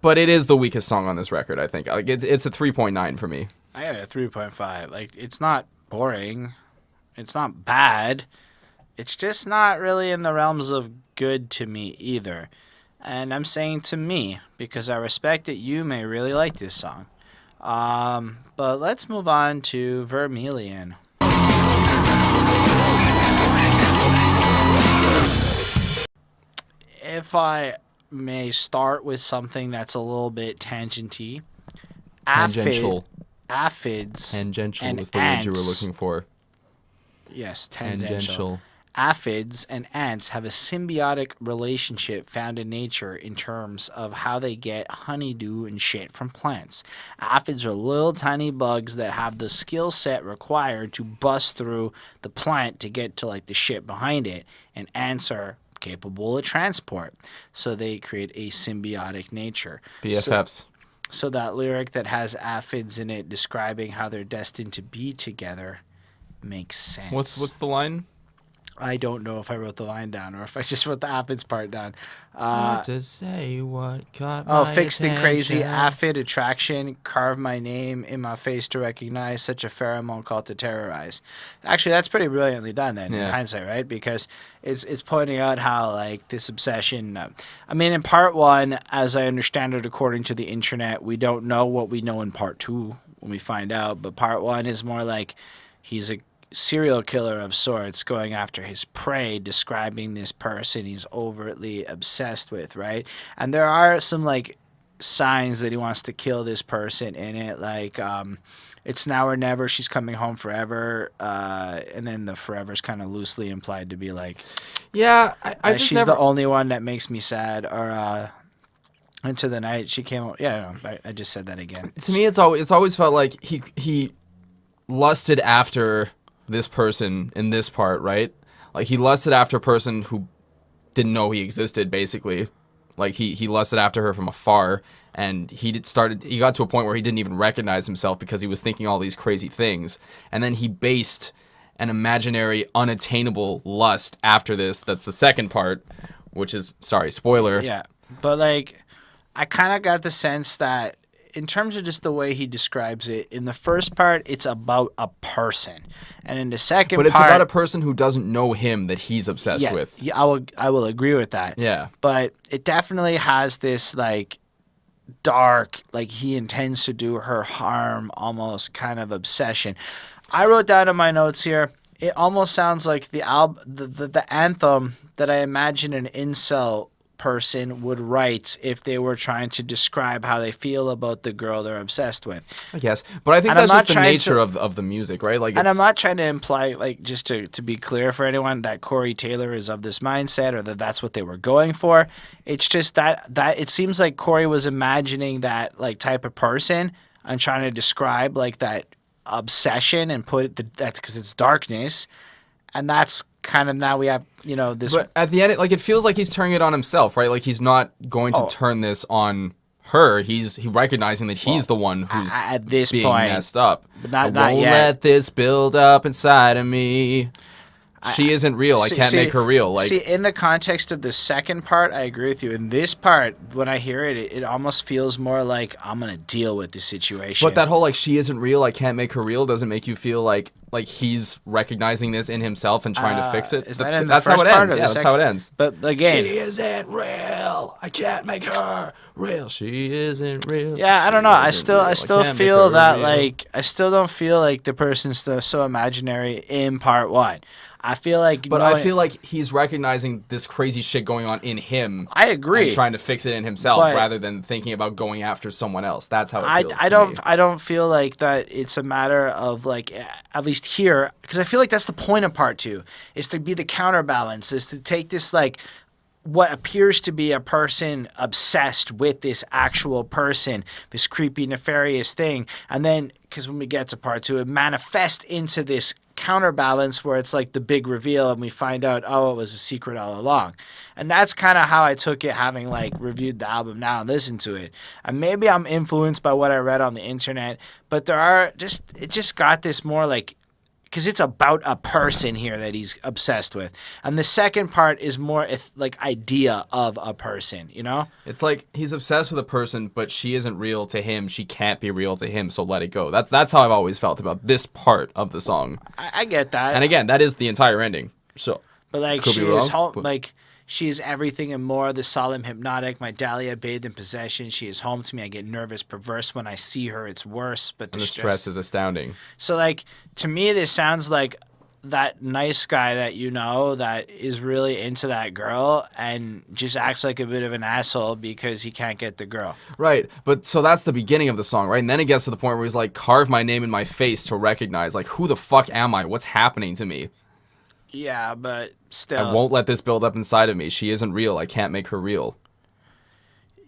But it is the weakest song on this record, I think. Like, it's a 3.9 for me. I got a 3.5. Like, it's not boring. It's not bad. It's just not really in the realms of good to me either. And I'm saying to me, because I respect that you may really like this song. But let's move on to Vermilion. If I may start with something that's a little bit tangenty. Tangential. Aphids. Tangential and was the word you were ants. looking for. Yes, tangential. aphids and ants have a symbiotic relationship found in nature in terms of how they get honeydew and shit from plants. Aphids are little tiny bugs that have the skill set required to bust through the plant to get to like the shit behind it, and ants are capable of transport. So they create a symbiotic nature. BFFs. So that lyric that has aphids in it describing how they're destined to be together makes sense. What's the line? I don't know if I wrote the line down or if I just wrote the aphids part down. What to say? What caught Oh, my fixed and crazy attention? aphid attraction, carve my name in my face to recognize, such a pheromone called to terrorize. Actually, that's pretty brilliantly done then in Yeah. hindsight, right? Because it's pointing out how like this obsession. I mean, in part one, as I understand it, according to the internet, we don't know what we know in part two when we find out. But part one is more like he's a serial killer of sorts going after his prey, describing this person he's overtly obsessed with, right? And there are some like signs that he wants to kill this person in it, like it's now or never, she's coming home forever, and then the forever's kind of loosely implied to be like, Yeah, I just she's never. the only one that makes me sad, or into the night she came. Yeah, no, I just said that again. To me, it's always felt like he lusted after this person in this part, right? Like he lusted after a person who didn't know he existed, basically. Like he lusted after her from afar, and he got to a point where he didn't even recognize himself because he was thinking all these crazy things, and then he based an imaginary, unattainable lust after this. That's the second part, which is, sorry, spoiler. Yeah, but like I kind of got the sense that in terms of just the way he describes it, in the first part, it's about a person, and in the second But it's part, about a person who doesn't know him that he's obsessed with. Yeah, I will agree with that. Yeah. But it definitely has this like dark, like he intends to do her harm, almost kind of obsession. I wrote down in my notes here, it almost sounds like the anthem that I imagine an incel person would write if they were trying to describe how they feel about the girl they're obsessed with. I guess. But I think And I'm that's not just the trying nature to- of the music, right? Like, And I'm it's, not trying to imply, like, just to be clear for anyone, that Corey Taylor is of this mindset or that that's what they were going for. It's just that it seems like Corey was imagining that, like, type of person and trying to describe, like, that obsession and that's because it's darkness. And that's kind of now we have, this. But at the end, like, it feels like he's turning it on himself, right? Like, he's not going to turn this on her. He's recognizing that he's the one who's at this being point, messed up. but I not won't yet. let this build up inside of me. She isn't real. I can't make her real. Like, see, in the context of the second part, I agree with you. In this part, when I hear it, it almost feels more like I'm gonna deal with the situation. but that whole like she isn't real, I can't make her real doesn't make you feel like he's recognizing this in himself and trying to fix it. is that in the That's how first it part ends. or the Yeah, that's how it second? ends. But again, She isn't real. I can't make her real. She isn't real. yeah, I don't know. I still can't make feel her that real. like I still don't feel like the person's so imaginary in part one. I feel like, But I feel like he's recognizing this crazy shit going on in him. I agree. And trying to fix it in himself But- rather than thinking about going after someone else. That's how it feels. I don't feel like that it's a matter of like, at least here, because I feel like that's the point of part two, is to be the counterbalance, is to take this like what appears to be a person obsessed with this actual person, this creepy nefarious thing, and then because when we get to part two, it manifests into this counterbalance where it's like the big reveal and we find out, oh, it was a secret all along. And that's kind of how I took it, having like reviewed the album now and listened to it. And maybe I'm influenced by what I read on the internet, but it just got this more like, because it's about a person here that he's obsessed with. And the second part is more like idea of a person, It's like he's obsessed with a person, but she isn't real to him. She can't be real to him, so let it go. That's how I've always felt about this part of the song. I get that. And again, that is the entire ending. So, But like Could she be is wrong, home, but- like she is everything and more. The solemn hypnotic, my dahlia bathed in possession. She is home to me. I get nervous, perverse when I see her. It's worse, but and the stress is astounding. So like to me, this sounds like that nice guy that that is really into that girl and just acts like a bit of an asshole because he can't get the girl. Right, but so that's the beginning of the song, right? And then it gets to the point where he's like, carve my name in my face to recognize, like, who the fuck am I? What's happening to me? Yeah, but still. I won't let this build up inside of me. She isn't real. I can't make her real.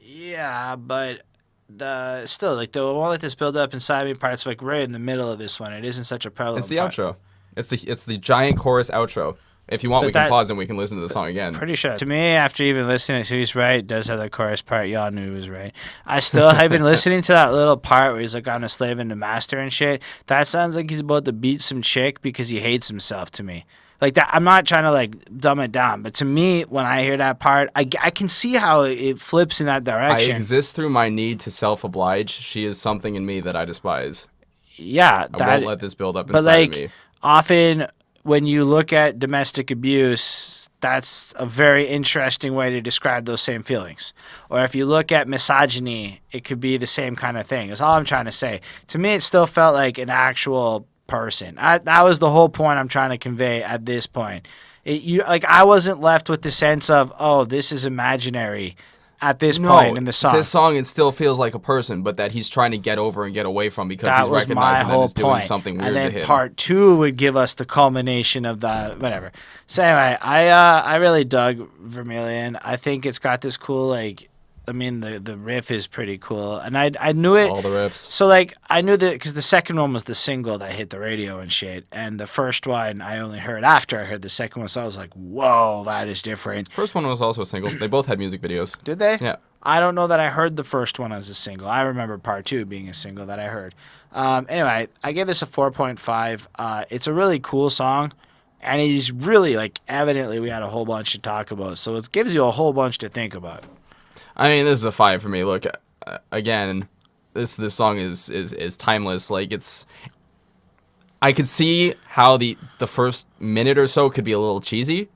Yeah, but the still like the won't let this build up inside me part's like right in the middle of this one. It isn't such a prevalent. It's the part. outro. It's the giant chorus outro. If you want, But we can that- pause and we can listen to the song again. Pretty sure. To me, after even listening to he's right, does have the chorus part. Y'all knew he was right. I still have been listening to that little part where he's like on a slave and a master and shit. That sounds like he's about to beat some chick because he hates himself to me. Like that, I'm not trying to like dumb it down, but to me, when I hear that part, I can see how it flips in that I direction. exist through my need to self-oblige. She is something in me that I despise. Yeah, I won't let this build up but inside like of me. often when you look at domestic abuse, that's a very interesting way to describe those same feelings. Or if you look at misogyny, it could be the same kind of thing. That's all I'm trying to say. To me, it still felt like an actual person. That was the whole point I'm trying to convey at this point. I wasn't left with the sense of, oh, this is imaginary at this point in the song. This song, it still feels like a person, but that he's trying to get over and get away from because That he's was my recognizing that whole it's doing point. something weird And then to him. part 2 would give us the culmination of the whatever. So anyway, I really dug Vermilion. I think it's got this cool the riff is pretty cool, and I knew it. All the riffs. So like I knew that because the second one was the single that hit the radio and shit, and the first one I only heard after I heard the second one, so I was like, whoa, that is different. First one was also a single. They both had music videos. Did they? Yeah. I don't know that I heard the first one as a single. I remember part 2 being a single that I heard. Anyway, I gave this a 4.5. It's a really cool song, and he's really like evidently we had a whole bunch to talk about, so it gives you a whole bunch to think about. I mean, this is a 5 for me. Look, again, this song is timeless. Like I could see how the first minute or so could be a little cheesy,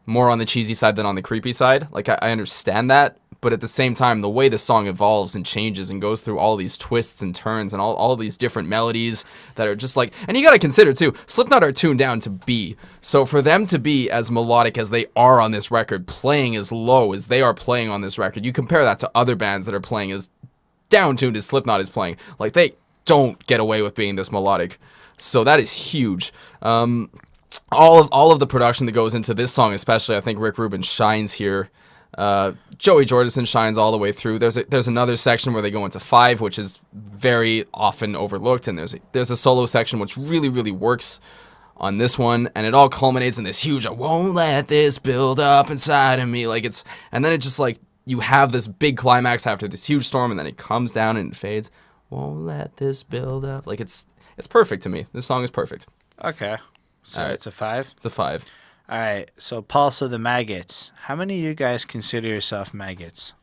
more on the cheesy side than on the creepy side. Like I understand that, but at the same time, the way the song evolves and changes and goes through all these twists and turns and all these different melodies that are just like, and you got to consider too, Slipknot are tuned down to B. So for them to be as melodic as they are on this record, playing as low as they are playing on this record, you compare that to other bands that are playing as down-tuned as Slipknot is playing. Like they don't get away with being this melodic. So that is huge. All of the production that goes into this song, especially, I think Rick Rubin shines here. Joey Jordison shines all the way through. There's another section where they go into 5, which is very often overlooked, and there's a solo section which really, really works on this one, and it all culminates in this huge, I won't let this build up inside of me. And then it just like, you have this big climax after this huge storm, and then it comes down and it fades. Won't let this build up. Like it's perfect to me. This song is perfect. Okay, so All right. it's a 5. It's a 5. All right, so Pulse of the Maggots. How many of you guys consider yourself maggots?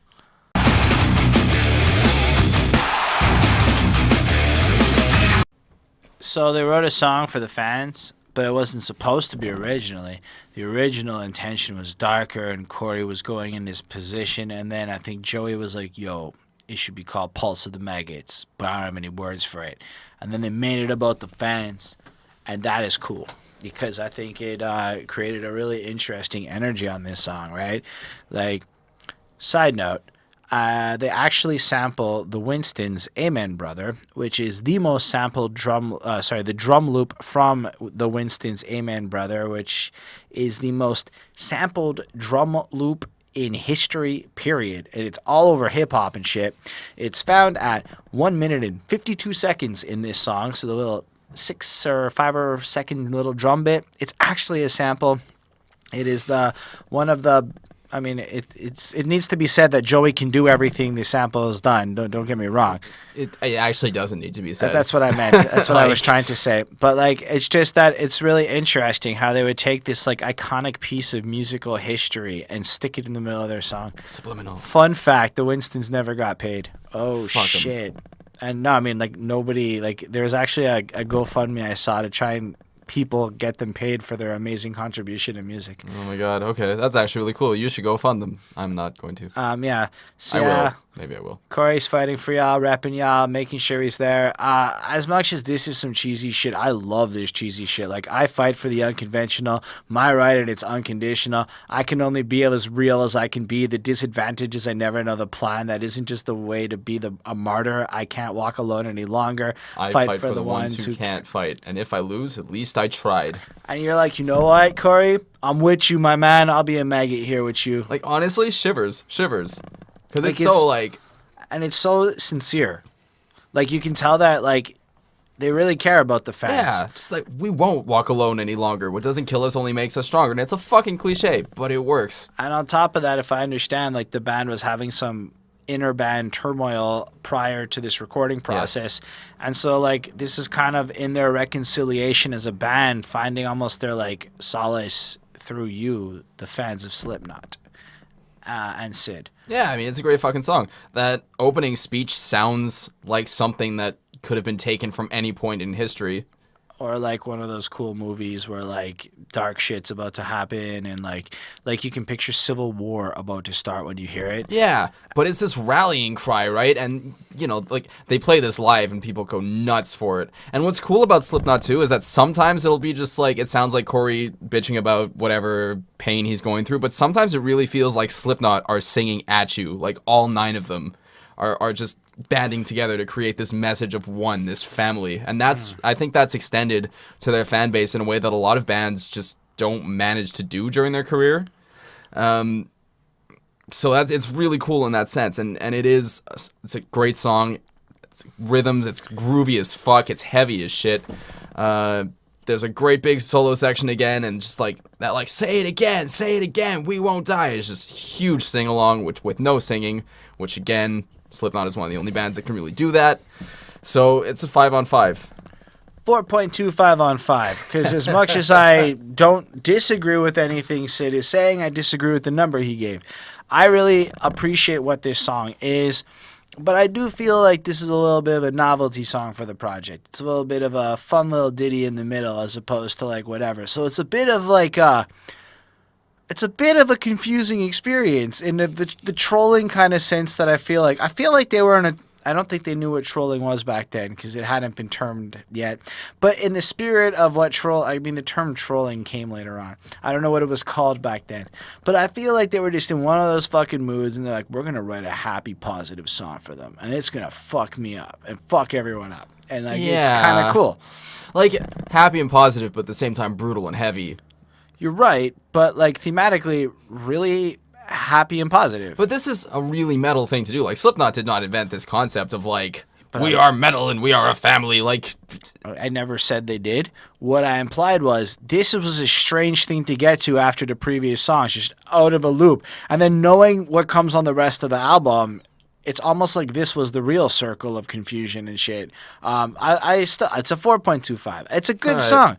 So they wrote a song for the fans, but it wasn't supposed to be originally. The original intention was darker, and Corey was going in his position, and then I think Joey was like, yo, it should be called Pulse of the Maggots, but I don't have any words for it. And then they made it about the fans, and that is cool. Because I think it created a really interesting energy on this song, right? Like, side note, they actually sample the Winstons' Amen Brother, which is the most sampled the drum loop from the Winstons' Amen Brother, which is the most sampled drum loop in history, period. And it's all over hip-hop and shit. It's found at 1 minute and 52 seconds in this song, so the little 6 or 5 second little drum bit, it's actually a sample. It is it needs to be said that Joey can do everything the sample has done. Don't get me wrong. It actually doesn't need to be said. That's what I meant. That's what I was trying to say. But like, it's just that it's really interesting how they would take this like iconic piece of musical history and stick it in the middle of their song. Subliminal. Fun fact: the Winstons never got paid. Oh Fuck 'em. shit! And no, I mean like nobody. Like there was actually a GoFundMe I saw to try and people get them paid for their amazing contribution in music. Oh my god, okay. That's actually really cool. You should go fund them. I'm not going to. Yeah. So I yeah, will. Maybe I will. Corey's fighting for y'all, repping y'all, making sure he's there. As much as this is some cheesy shit, I love this cheesy shit. Like, I fight for the unconventional. My right and it's unconditional. I can only be as real as I can be. The disadvantage is I never know the plan. That isn't just the way to be a martyr. I can't walk alone any longer. I fight for the ones who can't fight. And if I lose, at least least I tried. And you're like, you know what, Corey? I'm with you, my man. I'll be a maggot here with you. Like, honestly, shivers. Because Like, it's so, like... And it's so sincere. Like, you can tell that, like, they really care about the fans. Yeah, just like, we won't walk alone any longer. What doesn't kill us only makes us stronger. And it's a fucking cliche, but it works. And on top of that, if I understand, like, the band was having some inner band turmoil prior to this recording process. Yes. And so, like, this is kind of in their reconciliation as a band, finding almost their, like, solace through you, the fans of Slipknot and Syd. Yeah, I mean, it's a great fucking song. That opening speech sounds like something that could have been taken from any point in history. Or like one of those cool movies where like dark shit's about to happen and like you can picture civil war about to start when you hear it. Yeah, but it's this rallying cry, right? And, you know, like they play this live and people go nuts for it. And what's cool about Slipknot too is that sometimes it'll be just like, it sounds like Corey bitching about whatever pain he's going through, but sometimes it really feels like Slipknot are singing at you, like all 9 of them are just banding together to create this message of one, this family. And that's, I think that's extended to their fan base in a way that a lot of bands just don't manage to do during their career. So it's really cool in that sense. And it's a great song. It's rhythms, it's groovy as fuck, it's heavy as shit. There's a great big solo section again, and just like that, like, say it again, we won't die. It's just huge sing-along, which with no singing, which again, Slipknot is one of the only bands that can really do that. So it's a 5 on 5. 4.25 on 5. Because as much as I don't disagree with anything Syd is saying, I disagree with the number he gave. I really appreciate what this song is, but I do feel like this is a little bit of a novelty song for the project. It's a little bit of a fun little ditty in the middle as opposed to like whatever. So it's a bit of like it's a bit of a confusing experience in the trolling kind of sense that I feel like they were in a, I don't think they knew what trolling was back then because it hadn't been termed yet. But in the spirit of the term trolling came later on. I don't know what it was called back then. But I feel like they were just in one of those fucking moods and they're like, we're going to write a happy, positive song for them. And it's going to fuck me up and fuck everyone up. And like, It's kind of cool. Like, happy and positive, but at the same time brutal and heavy. You're right, but like thematically really happy and positive. But this is a really metal thing to do. Like, Slipknot did not invent this concept of like, we are metal and we are a family. Like, I never said they did. What I implied was this was a strange thing to get to after the previous songs, just out of a loop. And then knowing what comes on the rest of the album, it's almost like this was the real circle of confusion and shit. It's a 4.25. It's a good song.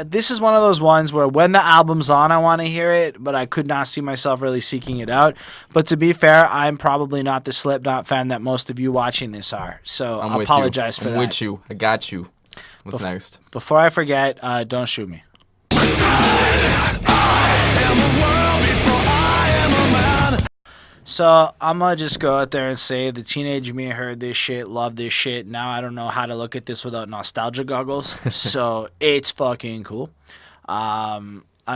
This is one of those ones where when the album's on, I want to hear it, but I could not see myself really seeking it out. But to be fair, I'm probably not the Slipknot fan that most of you watching this are. So I apologize for that. I'm with you. I got you. What's next? Before I forget, don't shoot me. So I'm going to just go out there and say the teenage me heard this shit, loved this shit. Now I don't know how to look at this without nostalgia goggles. So it's fucking cool. I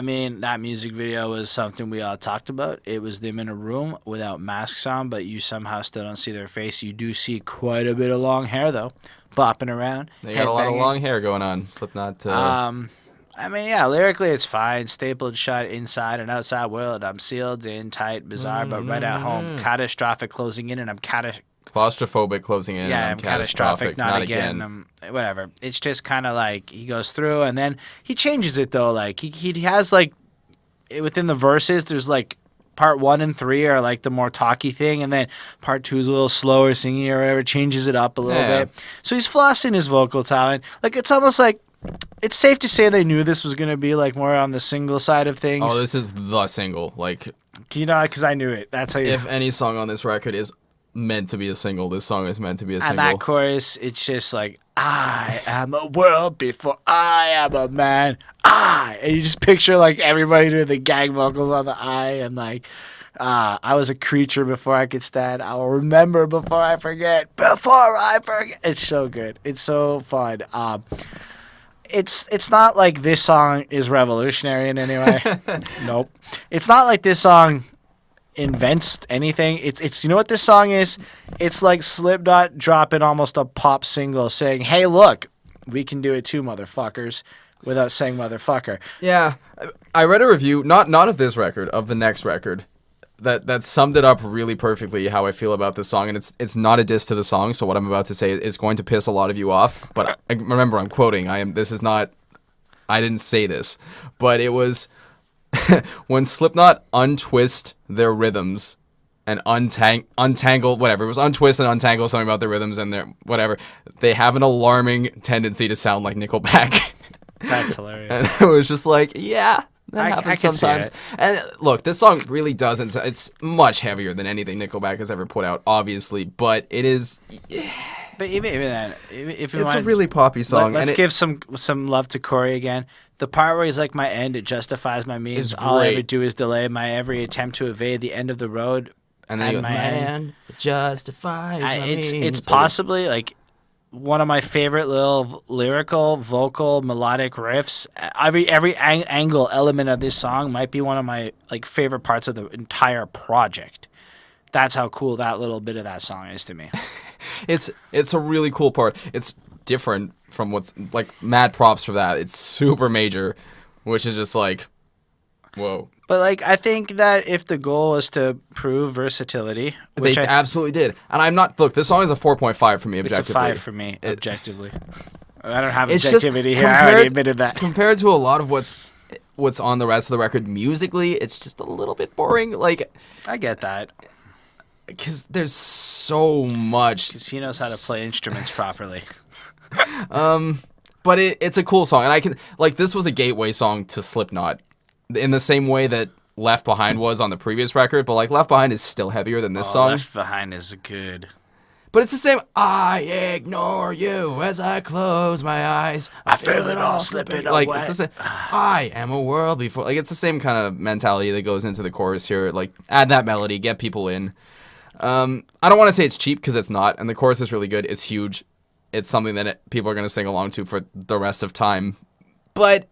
mean, that music video was something we all talked about. It was them in a room without masks on, but you somehow still don't see their face. You do see quite a bit of long hair, though, bopping around. They got a lot of long hair going on. Slipknot. I mean, yeah, lyrically it's fine. Stapled shut inside and outside world. I'm sealed in, tight, bizarre, but right at home. Catastrophic closing in, and I'm claustrophobic closing in. Yeah, and I'm catastrophic, not again. Whatever. It's just kind of like he goes through, and then he changes it though. Like he has like within the verses, there's like part 1 and 3 are like the more talky thing, and then part 2 is a little slower singing or whatever. Changes it up a little bit. So he's flossing his vocal talent. Like it's almost like. It's safe to say they knew this was going to be like more on the single side of things. Oh, this is the single. Like, you know, because I knew it. That's how you. If any song on this record is meant to be a single, this song is meant to be a single. And that chorus, it's just like, I am a world before I am a man. And you just picture like everybody doing the gag vocals on the I and like, I was a creature before I could stand. I will remember before I forget. Before I forget. It's so good. It's so fun. It's not like this song is revolutionary in any way. Nope. It's not like this song invents anything. It's you know what this song is? It's like Slipknot dropping almost a pop single saying, "Hey, look, We can do it too, motherfuckers, without saying motherfucker. Yeah, I read a review, not of this record, of the next record, that summed it up really perfectly how I feel about this song, and it's not a diss to the song, so what I'm about to say is going to piss a lot of you off, but remember, I'm quoting, I didn't say this, but it was, when Slipknot untwist their rhythms and untangle, whatever, it was untwist and untangle something about their rhythms and their, whatever, they have an alarming tendency to sound like Nickelback. That's hilarious. And it was just like, yeah, that I happens can see sometimes. it. And look, this song really doesn't. It's much heavier than anything Nickelback has ever put out, obviously, but it is. But even then, if It's a really poppy song. Let's and give some love to Corey again. The part where he's like, my end, it justifies my means. Is All I ever great. do is delay my every attempt to evade the end of the road. And then you go, my end. man, it justifies my It's means. possibly like one of my favorite little lyrical, vocal, melodic riffs. Every angle element of this song might be one of my like favorite parts of the entire project. That's how cool that little bit of that song is to me. It's a really cool part. It's different from what's like mad props for that. It's super major, which is just like, whoa. But like, I think that if the goal was to prove versatility, They which absolutely did. And I'm not, look, this song is a 4.5 for me it's objectively. a 5 for me objectively. I don't have It's just objectivity here. I already admitted that. Compared to a lot of what's on the rest of the record musically, it's just a little bit boring. Like, I get that. because there's so much. Because he knows how to play instruments properly. But it's a cool song, and I can like this was a gateway song to Slipknot, in the same way that Left Behind was on the previous record. But like Left Behind is still heavier than this song. Left Behind is good. But it's the same. I ignore you as I close my eyes. I feel it all slipping like, away. It's the same. I am a world before. Like it's the same kind of mentality that goes into the chorus here. Like add that melody, get people in. I don't want to say it's cheap because it's not, and the chorus is really good. It's huge. It's something that people are going to sing along to for the rest of time. But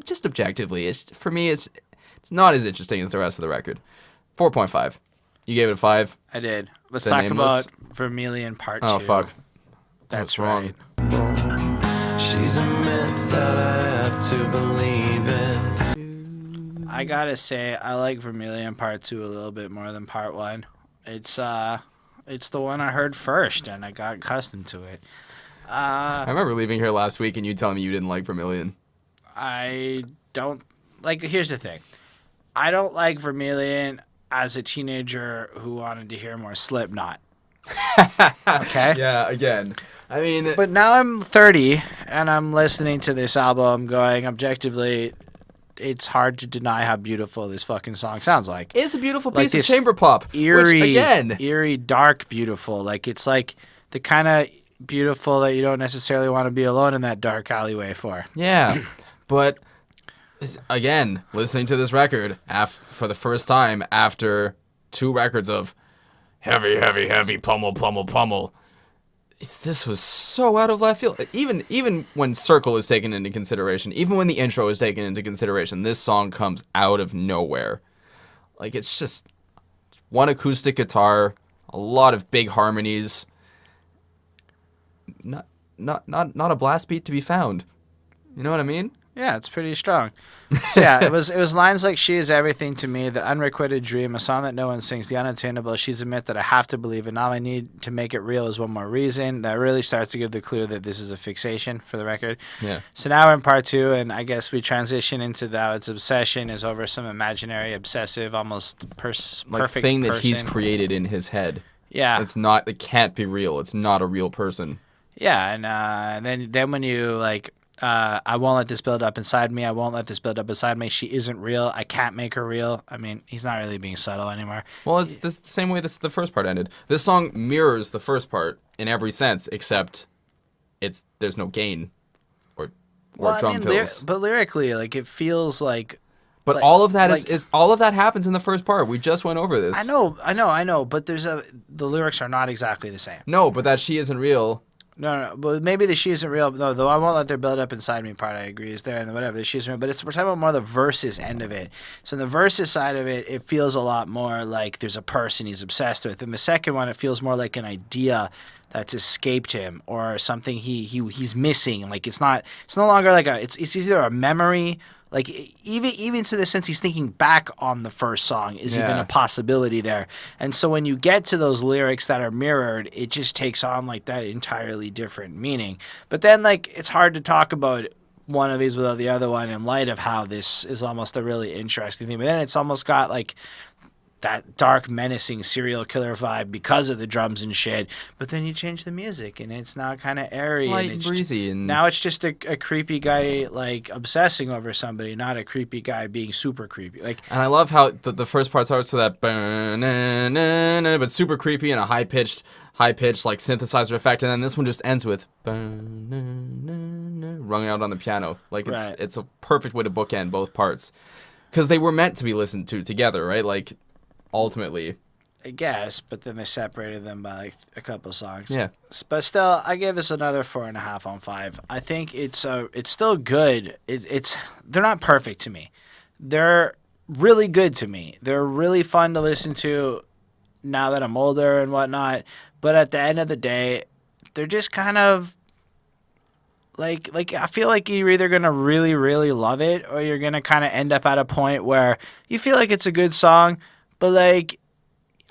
just objectively, for me, it's not as interesting as the rest of the record. 4.5. You gave it a 5? I did. Let's The talk Nameless? about Vermilion Part 2. Oh, fuck. That's What's wrong? right. She's a myth that I have to believe in. I gotta say, I like Vermilion Part 2 a little bit more than Part 1. It's the one I heard first, and I got accustomed to it. I remember leaving here last week and you telling me you didn't like Vermilion. I don't... Like, here's the thing. I don't like Vermilion as a teenager who wanted to hear more Slipknot. Okay? Yeah, again. I mean... But now I'm 30, and I'm listening to this album going, objectively, it's hard to deny how beautiful this fucking song sounds like. It's a beautiful Like piece of this chamber pop. Eerie, which, again... eerie, dark, beautiful. Like, it's like the kind of beautiful that you don't necessarily want to be alone in that dark alleyway for. Yeah, but... Again, listening to this record for the first time after 2 records of heavy, heavy, heavy, pummel, pummel, pummel. This was so out of left field. Even when Circle is taken into consideration, even when the intro is taken into consideration, this song comes out of nowhere. Like it's just one acoustic guitar, a lot of big harmonies. Not a blast beat to be found. You know what I mean? Yeah, it's pretty strong. So yeah, it was lines like "She is everything to me," "The unrequited dream," a song that no one sings, "The unattainable," "She's a myth that I have to believe in," "All I need to make it real is one more reason." That really starts to give the clue that this is a fixation for the record. Yeah. So now we're in part 2, and I guess we transition into that its obsession is over some imaginary, obsessive, almost perfect thing that he's person. created in his head. Yeah. It can't be real. It's not a real person. Yeah, and then when you like, I won't let this build up inside me. I won't let this build up inside me. She isn't real. I can't make her real. I mean, he's not really being subtle anymore. Well, it's the same way the first part ended. This song mirrors the first part in every sense, except there's no gain or drum fills. But lyrically, like it feels like. But like, all of that like, is all of that happens in the first part. We just went over this. I know. But the lyrics are not exactly the same. No, but that she isn't real. No, but maybe the she isn't real. No, though I won't let their build up inside me part. I agree is there and whatever the she isn't real. But we're talking about more the verses end of it. So in the verses side of it, it feels a lot more like there's a person he's obsessed with. In the second one, it feels more like an idea that's escaped him or something he's missing. Like it's no longer like it's either a memory. Like even to the sense he's thinking back on the first song is even a possibility there. And so when you get to those lyrics that are mirrored, it just takes on like that entirely different meaning. But then like it's hard to talk about one of these without the other one in light of how this is almost a really interesting thing. But then it's almost got like that dark, menacing serial killer vibe because of the drums and shit. But then you change the music and it's now kind of airy, light and breezy, and now it's just a creepy guy like obsessing over somebody, not a creepy guy being super creepy. Like, and I love how the first part starts with that but super creepy and a high pitched like synthesizer effect, and then this one just ends with rung out on the piano. Like it's a perfect way to bookend both parts because they were meant to be listened to together, right? Like. Ultimately, I guess, but then they separated them by like a couple songs. Yeah, but still, I gave this another 4.5 on 5. I think it's still good. They're not perfect to me. They're really good to me. They're really fun to listen to now that I'm older and whatnot. But at the end of the day, they're just kind of like I feel like you're either gonna really really love it or you're gonna kind of end up at a point where you feel like it's a good song. But, like,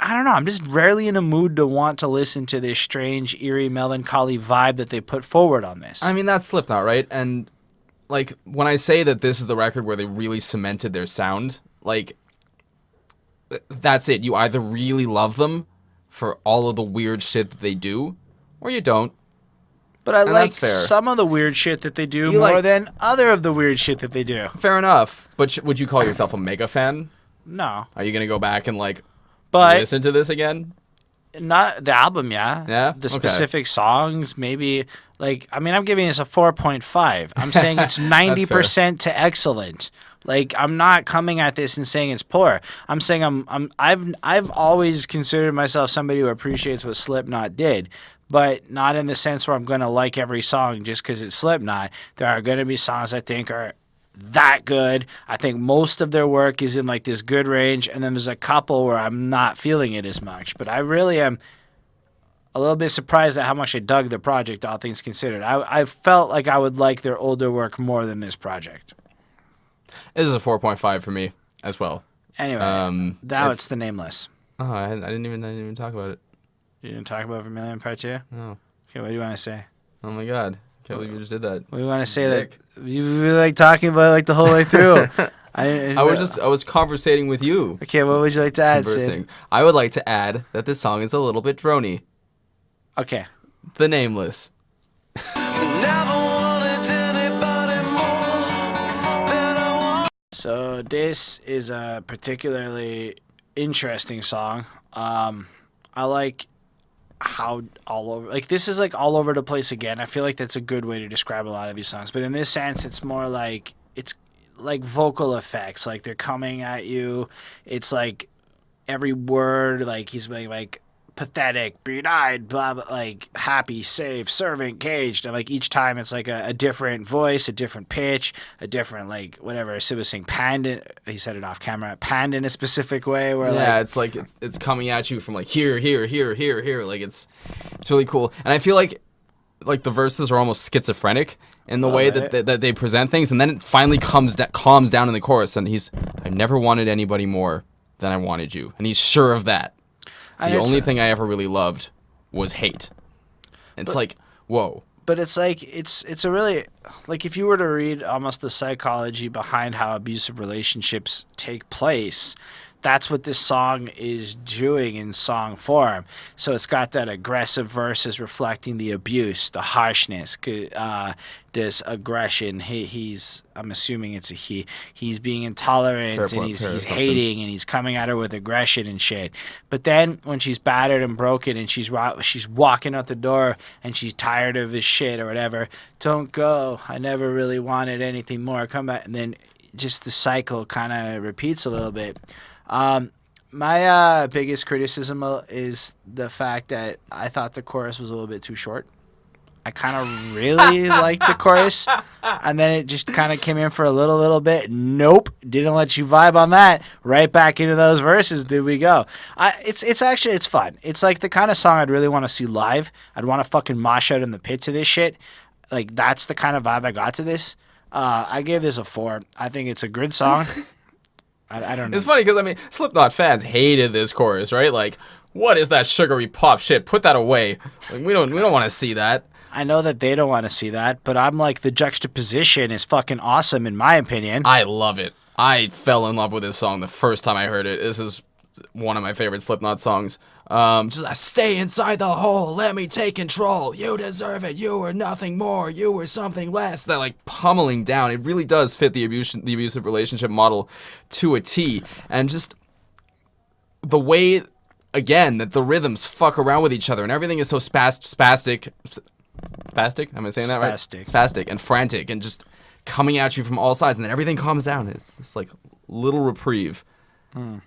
I don't know. I'm just rarely in a mood to want to listen to this strange, eerie, melancholy vibe that they put forward on this. I mean, that's Slipknot, right? And, like, when I say that this is the record where they really cemented their sound, like, that's it. You either really love them for all of the weird shit that they do, or you don't. But I like fair. some of the weird shit that they do more than other of the weird shit that they do. Fair enough. But would you call yourself a mega fan? No. Are you going to go back and, listen to this again? Not the album, yeah. Yeah? The specific songs, maybe. Like, I mean, I'm giving this a 4.5. I'm saying it's 90% to excellent. Like, I'm not coming at this and saying it's poor. I'm saying I've always considered myself somebody who appreciates what Slipknot did, but not in the sense where I'm going to like every song just because it's Slipknot. There are going to be songs I think are that good. I think most of their work is in like this good range, and then there's a couple where I'm not feeling it as much. But I really am a little bit surprised at how much I dug the project, all things considered. I felt like I would like their older work more than this project. This is a 4.5 for me as well. Anyway, now it's the Nameless. Oh, I didn't even talk about it. You didn't talk about Vermilion Part 2? No. Okay, what do you want to say? Oh my god. Can't believe you just did that. What do you want to say that you were like talking about it, like the whole way through? I was conversating with you. Okay, what would you like to add, Syd? I would like to add that this song is a little bit drony. Okay. The Nameless. So this is a particularly interesting song. I like how all over, like, this is like all over the place again. I feel like that's a good way to describe a lot of these songs, but in this sense it's more like it's like vocal effects, like they're coming at you. It's like every word, like he's like pathetic, bead-eyed, blah, blah, like happy, safe, servant, caged, and like each time it's like a different voice, a different pitch, a different, like, whatever. Sid was saying panned, he said it off camera, panned in a specific way where it's like it's coming at you from like here, like it's really cool. And I feel like the verses are almost schizophrenic in the way that they present things, and then it finally calms down in the chorus, and I never wanted anybody more than I wanted you, and he's sure of that. The only thing I ever really loved was hate. It's like, whoa. But it's like, it's a really, like, if you were to read almost the psychology behind how abusive relationships take place, that's what this song is doing in song form. So it's got that aggressive verses reflecting the abuse, the harshness, this aggression. I'm assuming it's a he. He's being intolerant, and he's hating, and he's coming at her with aggression and shit. But then when she's battered and broken, and she's walking out the door, and she's tired of his shit or whatever, don't go. I never really wanted anything more. Come back, and then just the cycle kind of repeats a little bit. My biggest criticism is the fact that I thought the chorus was a little bit too short. I kind of really liked the chorus, and then it just kind of came in for a little bit. Nope, didn't let you vibe on that. Right back into those verses, did we go? It's actually fun. It's like the kind of song I'd really want to see live. I'd want to fucking mosh out in the pit to this shit. Like that's the kind of vibe I got to this. I gave this a 4. I think it's a good song. I don't know. It's funny because I mean, Slipknot fans hated this chorus, right? Like, what is that sugary pop shit? Put that away. Like, we don't want to see that. I know that they don't want to see that, but I'm like, the juxtaposition is fucking awesome in my opinion. I love it. I fell in love with this song the first time I heard it. This is one of my favorite Slipknot songs. Just stay inside the hole, let me take control. You deserve it. You were nothing more. You were something less. That like pummeling down. It really does fit the abusive relationship model to a T. And just the way, again, that the rhythms fuck around with each other and everything is so spastic. Spastic? Am I saying that right? Spastic and frantic and just coming at you from all sides, and then everything calms down. It's like little reprieve.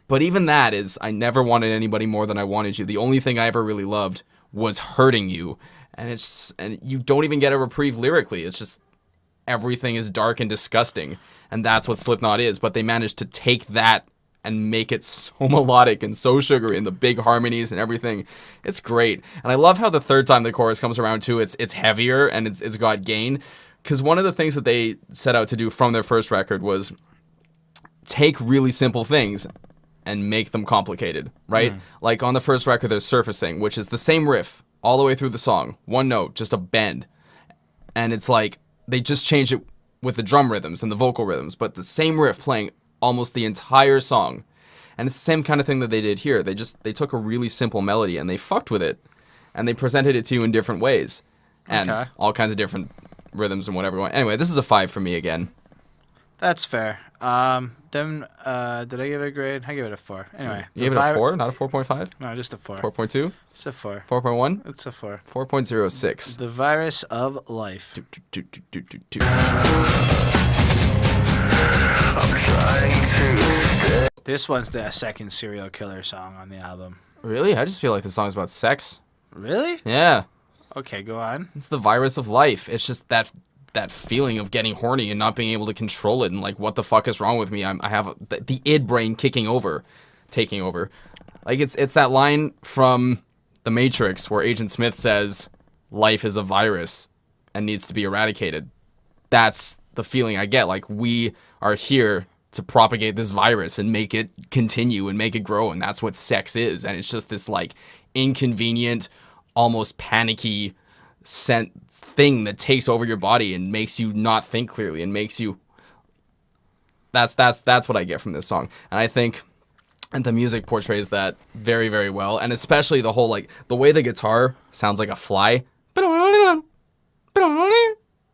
But even that is, I never wanted anybody more than I wanted you. The only thing I ever really loved was hurting you, and you don't even get a reprieve lyrically. It's just everything is dark and disgusting, and that's what Slipknot is. But they managed to take that and make it so melodic and so sugary and the big harmonies and everything. It's great. And I love how the third time the chorus comes around too, it's heavier and it's got gain. Because one of the things that they set out to do from their first record was take really simple things and make them complicated, right? Like on the first record, there's Surfacing, which is the same riff all the way through the song. One note, just a bend. And it's like, they just changed it with the drum rhythms and the vocal rhythms, but the same riff playing almost the entire song. And it's the same kind of thing that they did here. They took a really simple melody and they fucked with it. And they presented it to you in different ways. And all kinds of different rhythms and whatever. Anyway, this is a 5 for me again. That's fair. Then, did I give it a grade? I give it a 4. Anyway. You gave it a 4, not a 4.5? No, just a 4. 4.2? It's a 4. 4.1? It's a 4. 4.06. The Virus of Life. This one's the second serial killer song on the album. Really? I just feel like the song's about sex. Really? Yeah. Okay, go on. It's the virus of life. It's just that feeling of getting horny and not being able to control it and like, what the fuck is wrong with me? I have the id brain taking over. Like it's that line from The Matrix where Agent Smith says life is a virus and needs to be eradicated. That's the feeling I get. Like, we are here to propagate this virus and make it continue and make it grow, and that's what sex is. And it's just this like inconvenient, almost panicky thing that takes over your body and makes you not think clearly and makes you. That's what I get from this song, and I think, and the music portrays that very, very well, and especially the whole like the way the guitar sounds like a fly.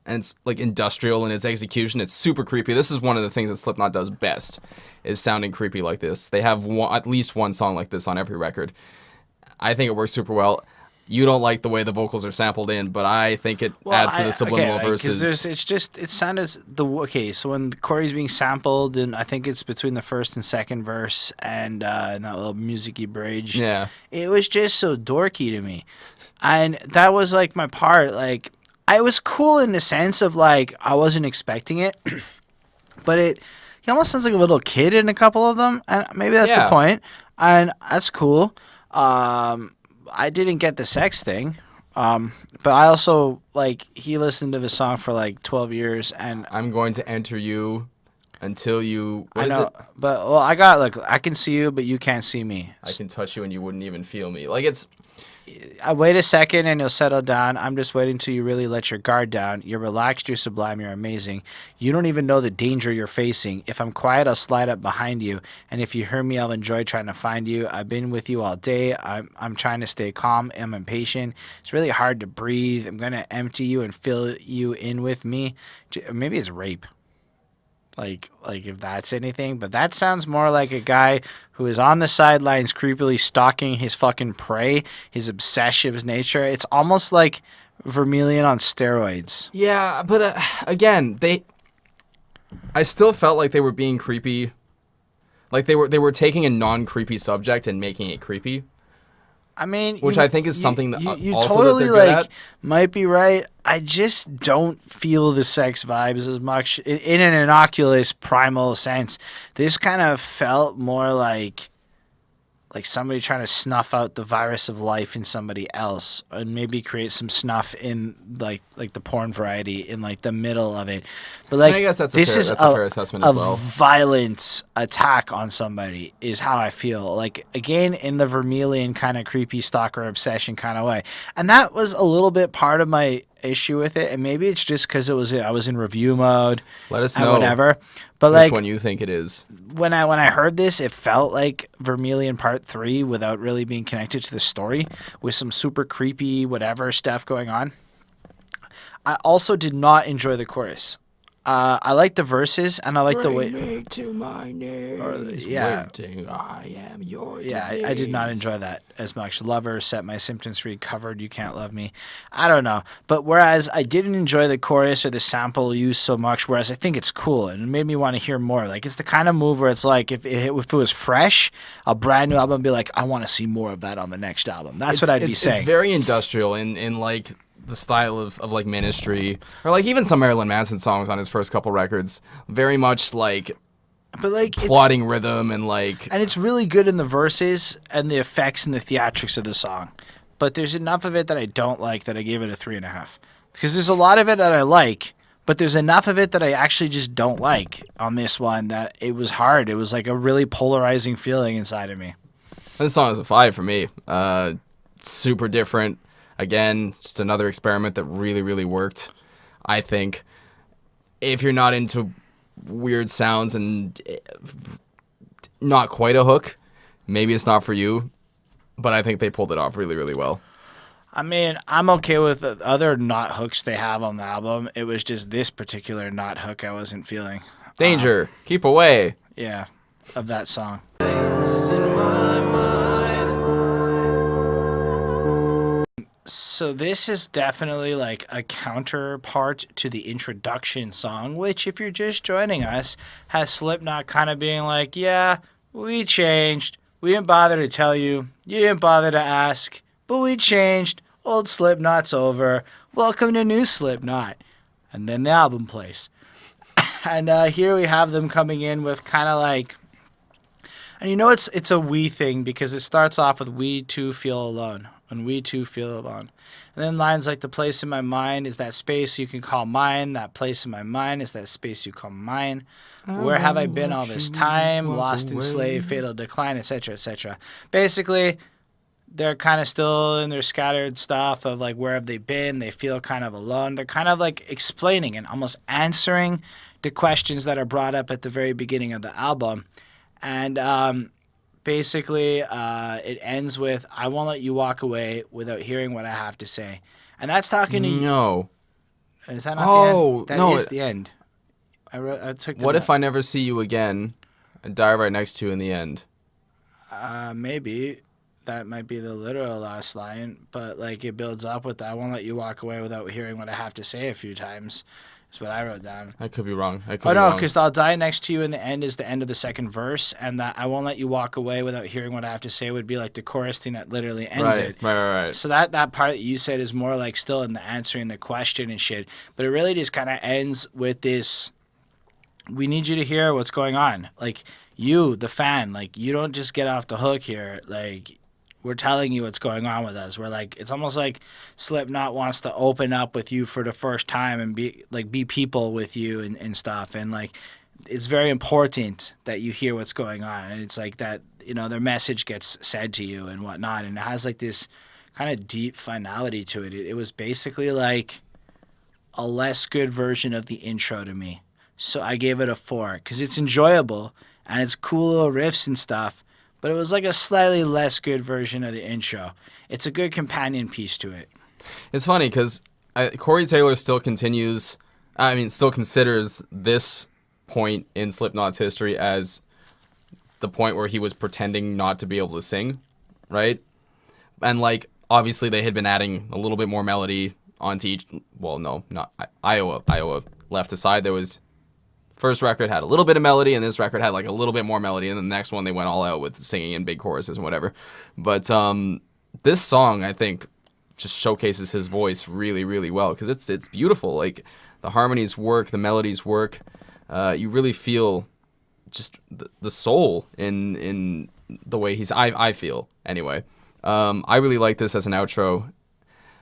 And it's like industrial in its execution. It's super creepy. This is one of the things that Slipknot does best, is sounding creepy like this. They have at least one song like this on every record. I think it works super well. You don't like the way the vocals are sampled in, but I think it adds to the subliminal verses. So when Corey's being sampled, and I think it's between the first and second verse, and that little music-y bridge. Yeah. It was just so dorky to me. And that was like my part, like, I was cool in the sense of like I wasn't expecting it, but he almost sounds like a little kid in a couple of them, and maybe that's the point, and that's cool. I didn't get the sex thing, but I also like he listened to the song for like 12 years, and I'm going to enter you until you. I know, but well, I can see you, but you can't see me. I can touch you and you wouldn't even feel me. Like it's. I wait a second and you'll settle down. I'm just waiting till you really let your guard down. You're relaxed, you're sublime, you're amazing. You don't even know the danger you're facing. If I'm quiet, I'll slide up behind you. And if you hear me, I'll enjoy trying to find you. I've been with you all day. I'm trying to stay calm. I'm impatient. It's really hard to breathe. I'm going to empty you and fill you in with me. Maybe it's rape. Like if that's anything, but that sounds more like a guy who is on the sidelines creepily stalking his fucking prey, his obsessive nature. It's almost like Vermilion on steroids. Yeah, but again, I still felt like they were being creepy. Like they were taking a non-creepy subject and making it creepy. I mean, which I think is something that you also totally that they're good like at. might be right. I just don't feel the sex vibes as much in an innocuous primal sense. This kind of felt more like somebody trying to snuff out the virus of life in somebody else, and maybe create some snuff in like the porn variety in like the middle of it. But like, I guess that's this is a fair assessment as well. violent attack on somebody is how I feel. Like, again, in the Vermilion kind of creepy stalker obsession kind of way, and that was a little bit part of my issue with it. And maybe it's just because I was in review mode. Let us and know whatever. But which like, one you think it is. when I heard this, it felt like Vermilion Part 3 without really being connected to the story, with some super creepy whatever stuff going on. I also did not enjoy the chorus. I like the verses, and I like the way. Me to my knees, yeah. waiting, I am your Yeah, disease. I did not enjoy that as much. Lover, set my symptoms free, covered, you can't love me. I don't know. But whereas I didn't enjoy the chorus or the sample use so much, whereas I think it's cool and it made me want to hear more. Like, it's the kind of move where it's like, if it was fresh, a brand new album, I'd be like, I want to see more of that on the next album. That's what I'd be saying. It's very industrial in like the style of like Ministry, or like even some Marilyn Manson songs on his first couple records. Very much like, but like, plotting rhythm and like. And it's really good in the verses and the effects and the theatrics of the song. But there's enough of it that I don't like that I gave it a 3.5. Because there's a lot of it that I like, but there's enough of it that I actually just don't like on this one that it was hard. It was like a really polarizing feeling inside of me. This song is a 5 for me. Super different. Again, just another experiment that really, really worked. I think if you're not into weird sounds and not quite a hook, maybe it's not for you. But I think they pulled it off really, really well. I mean, I'm okay with the other not hooks they have on the album. It was just this particular not hook I wasn't feeling. Danger, keep away. Yeah, of that song. So this is definitely like a counterpart to the introduction song, which, if you're just joining us, has Slipknot kind of being like, yeah, we changed. We didn't bother to tell you. You didn't bother to ask. But we changed. Old Slipknot's over. Welcome to new Slipknot. And then the album plays. And here we have them coming in with kind of like... And you know it's a we thing because it starts off with we too feel alone. And we too feel alone. And then lines like the place in my mind is that space you can call mine. That place in my mind is that space you call mine. Where have I been all this time? Lost, enslaved, fatal decline, etc., etc. Basically, they're kind of still in their scattered stuff of like where have they been? They feel kind of alone. They're kind of like explaining and almost answering the questions that are brought up at the very beginning of the album. And basically, it ends with, I won't let you walk away without hearing what I have to say. And that's talking to you. No. Is that not the end? That no, is the end. I took the What if I never see you again and die right next to you in the end? Maybe. That might be the literal last line. But like it builds up with, I won't let you walk away without hearing what I have to say a few times. That's what I wrote down. I could be wrong. Oh, no, because I'll die next to you in the end is the end of the second verse, and that I won't let you walk away without hearing what I have to say would be like the chorus thing that literally ends it. Right. So that part that you said is more like still in the answering the question and shit, but it really just kind of ends with this, we need you to hear what's going on. Like, you, the fan, like, you don't just get off the hook here. Like, we're telling you what's going on with us. We're like, it's almost like Slipknot wants to open up with you for the first time and be people with you and stuff. And like, it's very important that you hear what's going on. And it's like that, you know, their message gets said to you and whatnot. And it has like this kind of deep finality to it. It was basically like a less good version of the intro to me. So I gave it a 4 because it's enjoyable and it's cool little riffs and stuff. But it was like a slightly less good version of the intro. It's a good companion piece to it. It's funny because Corey Taylor still considers this point in Slipknot's history as the point where he was pretending not to be able to sing, right? And like, obviously they had been adding a little bit more melody onto each, well, no, not Iowa left aside. There was, first record had a little bit of melody, and this record had like a little bit more melody, and the next one they went all out with singing in big choruses and whatever. But this song, I think, just showcases his voice really, really well because it's beautiful. Like the harmonies work, the melodies work. You really feel just the soul in the way I feel anyway. I really like this as an outro.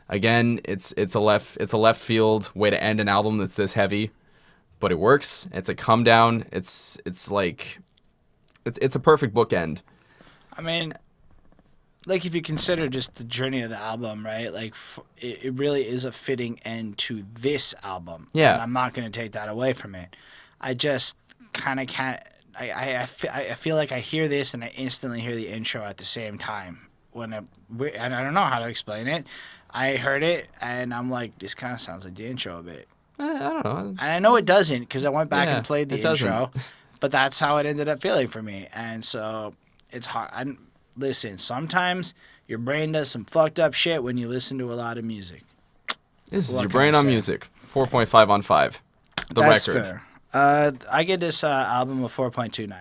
Again, it's a left field way to end an album that's this heavy, but it works. It's a come down. It's a perfect bookend. I mean, like if you consider just the journey of the album, right? Like it really is a fitting end to this album. Yeah. And I'm not going to take that away from it. I just kind of can't. I feel like I hear this and I instantly hear the intro at the same time. And I don't know how to explain it. I heard it and I'm like, this kind of sounds like the intro a bit. I don't know. And I know it doesn't because I went back Yeah, and played the it doesn't. intro, but that's how it ended up feeling for me. And so it's hard. Listen, sometimes your brain does some fucked up shit when you listen to a lot of music. This is What your can brain I on say? music. 4.5 on 5. The That's record. fair. I get this album a 4.29.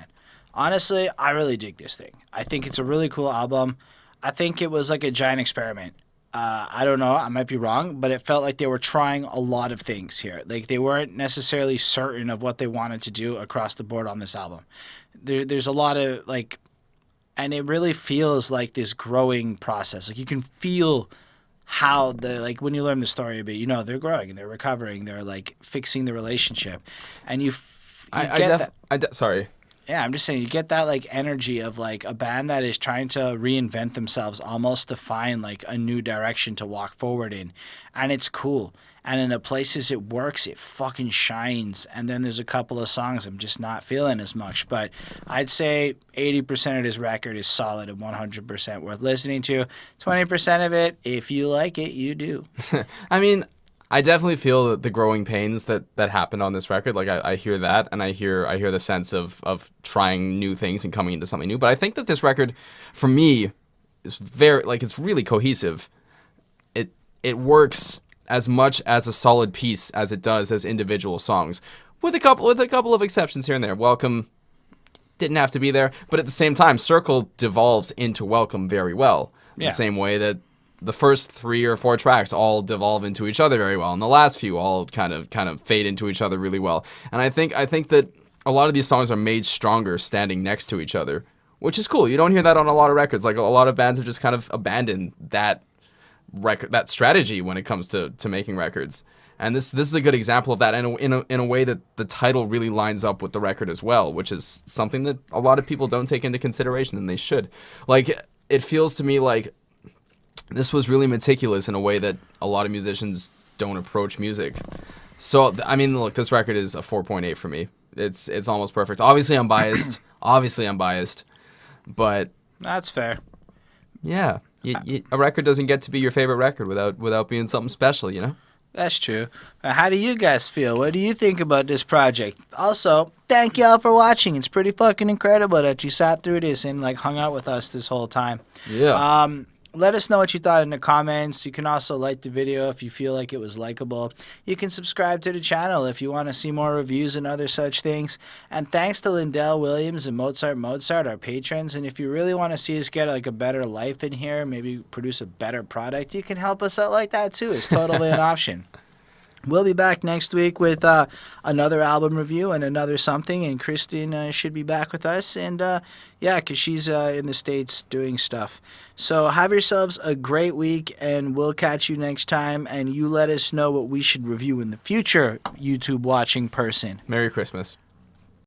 Honestly, I really dig this thing. I think it's a really cool album. I think it was like a giant experiment. I don't know, I might be wrong, but it felt like they were trying a lot of things here. Like they weren't necessarily certain of what they wanted to do across the board on this album. There's a lot of like, and it really feels like this growing process. Like you can feel how like when you learn the story a bit, you know, they're growing, they're recovering, they're like fixing the relationship, and you get that. Sorry. Yeah, I'm just saying you get that like energy of like a band that is trying to reinvent themselves almost to find like a new direction to walk forward in. And it's cool. And in the places it works, it fucking shines. And then there's a couple of songs I'm just not feeling as much. But I'd say 80% of this record is solid and 100% worth listening to. 20% of it, if you like it, you do. I mean, I definitely feel the growing pains that happened on this record. Like I hear that, and I hear the sense of trying new things and coming into something new. But I think that this record, for me, is very like it's really cohesive. It works as much as a solid piece as it does as individual songs, with a couple of exceptions here and there. Welcome didn't have to be there, but at the same time, Circle devolves into Welcome very well. Yeah. The same way that the first 3 or 4 tracks all devolve into each other very well, and the last few all kind of fade into each other really well. And I think that a lot of these songs are made stronger standing next to each other, which is cool. You don't hear that on a lot of records. Like a lot of bands have just kind of abandoned that strategy when it comes to making records. And this is a good example of that, and in a way that the title really lines up with the record as well, which is something that a lot of people don't take into consideration, and they should. Like it feels to me like this was really meticulous in a way that a lot of musicians don't approach music. So, I mean, look, this record is a 4.8 for me. It's almost perfect. Obviously, I'm biased. But That's fair. yeah, a record doesn't get to be your favorite record without being something special, you know? That's true. How do you guys feel? What do you think about this project? Also, thank y'all for watching. It's pretty fucking incredible that you sat through this and like hung out with us this whole time. Yeah. Let us know what you thought in the comments. You can also like the video if you feel like it was likable. You can subscribe to the channel if you want to see more reviews and other such things. And thanks to Lindell Williams and Mozart, our patrons. And if you really want to see us get like a better life in here, maybe produce a better product, you can help us out like that too. It's totally an option. We'll be back next week with another album review and another something, and Kristen should be back with us, and yeah, because she's in the States doing stuff. So have yourselves a great week, and we'll catch you next time, and you let us know what we should review in the future, YouTube watching person. Merry Christmas.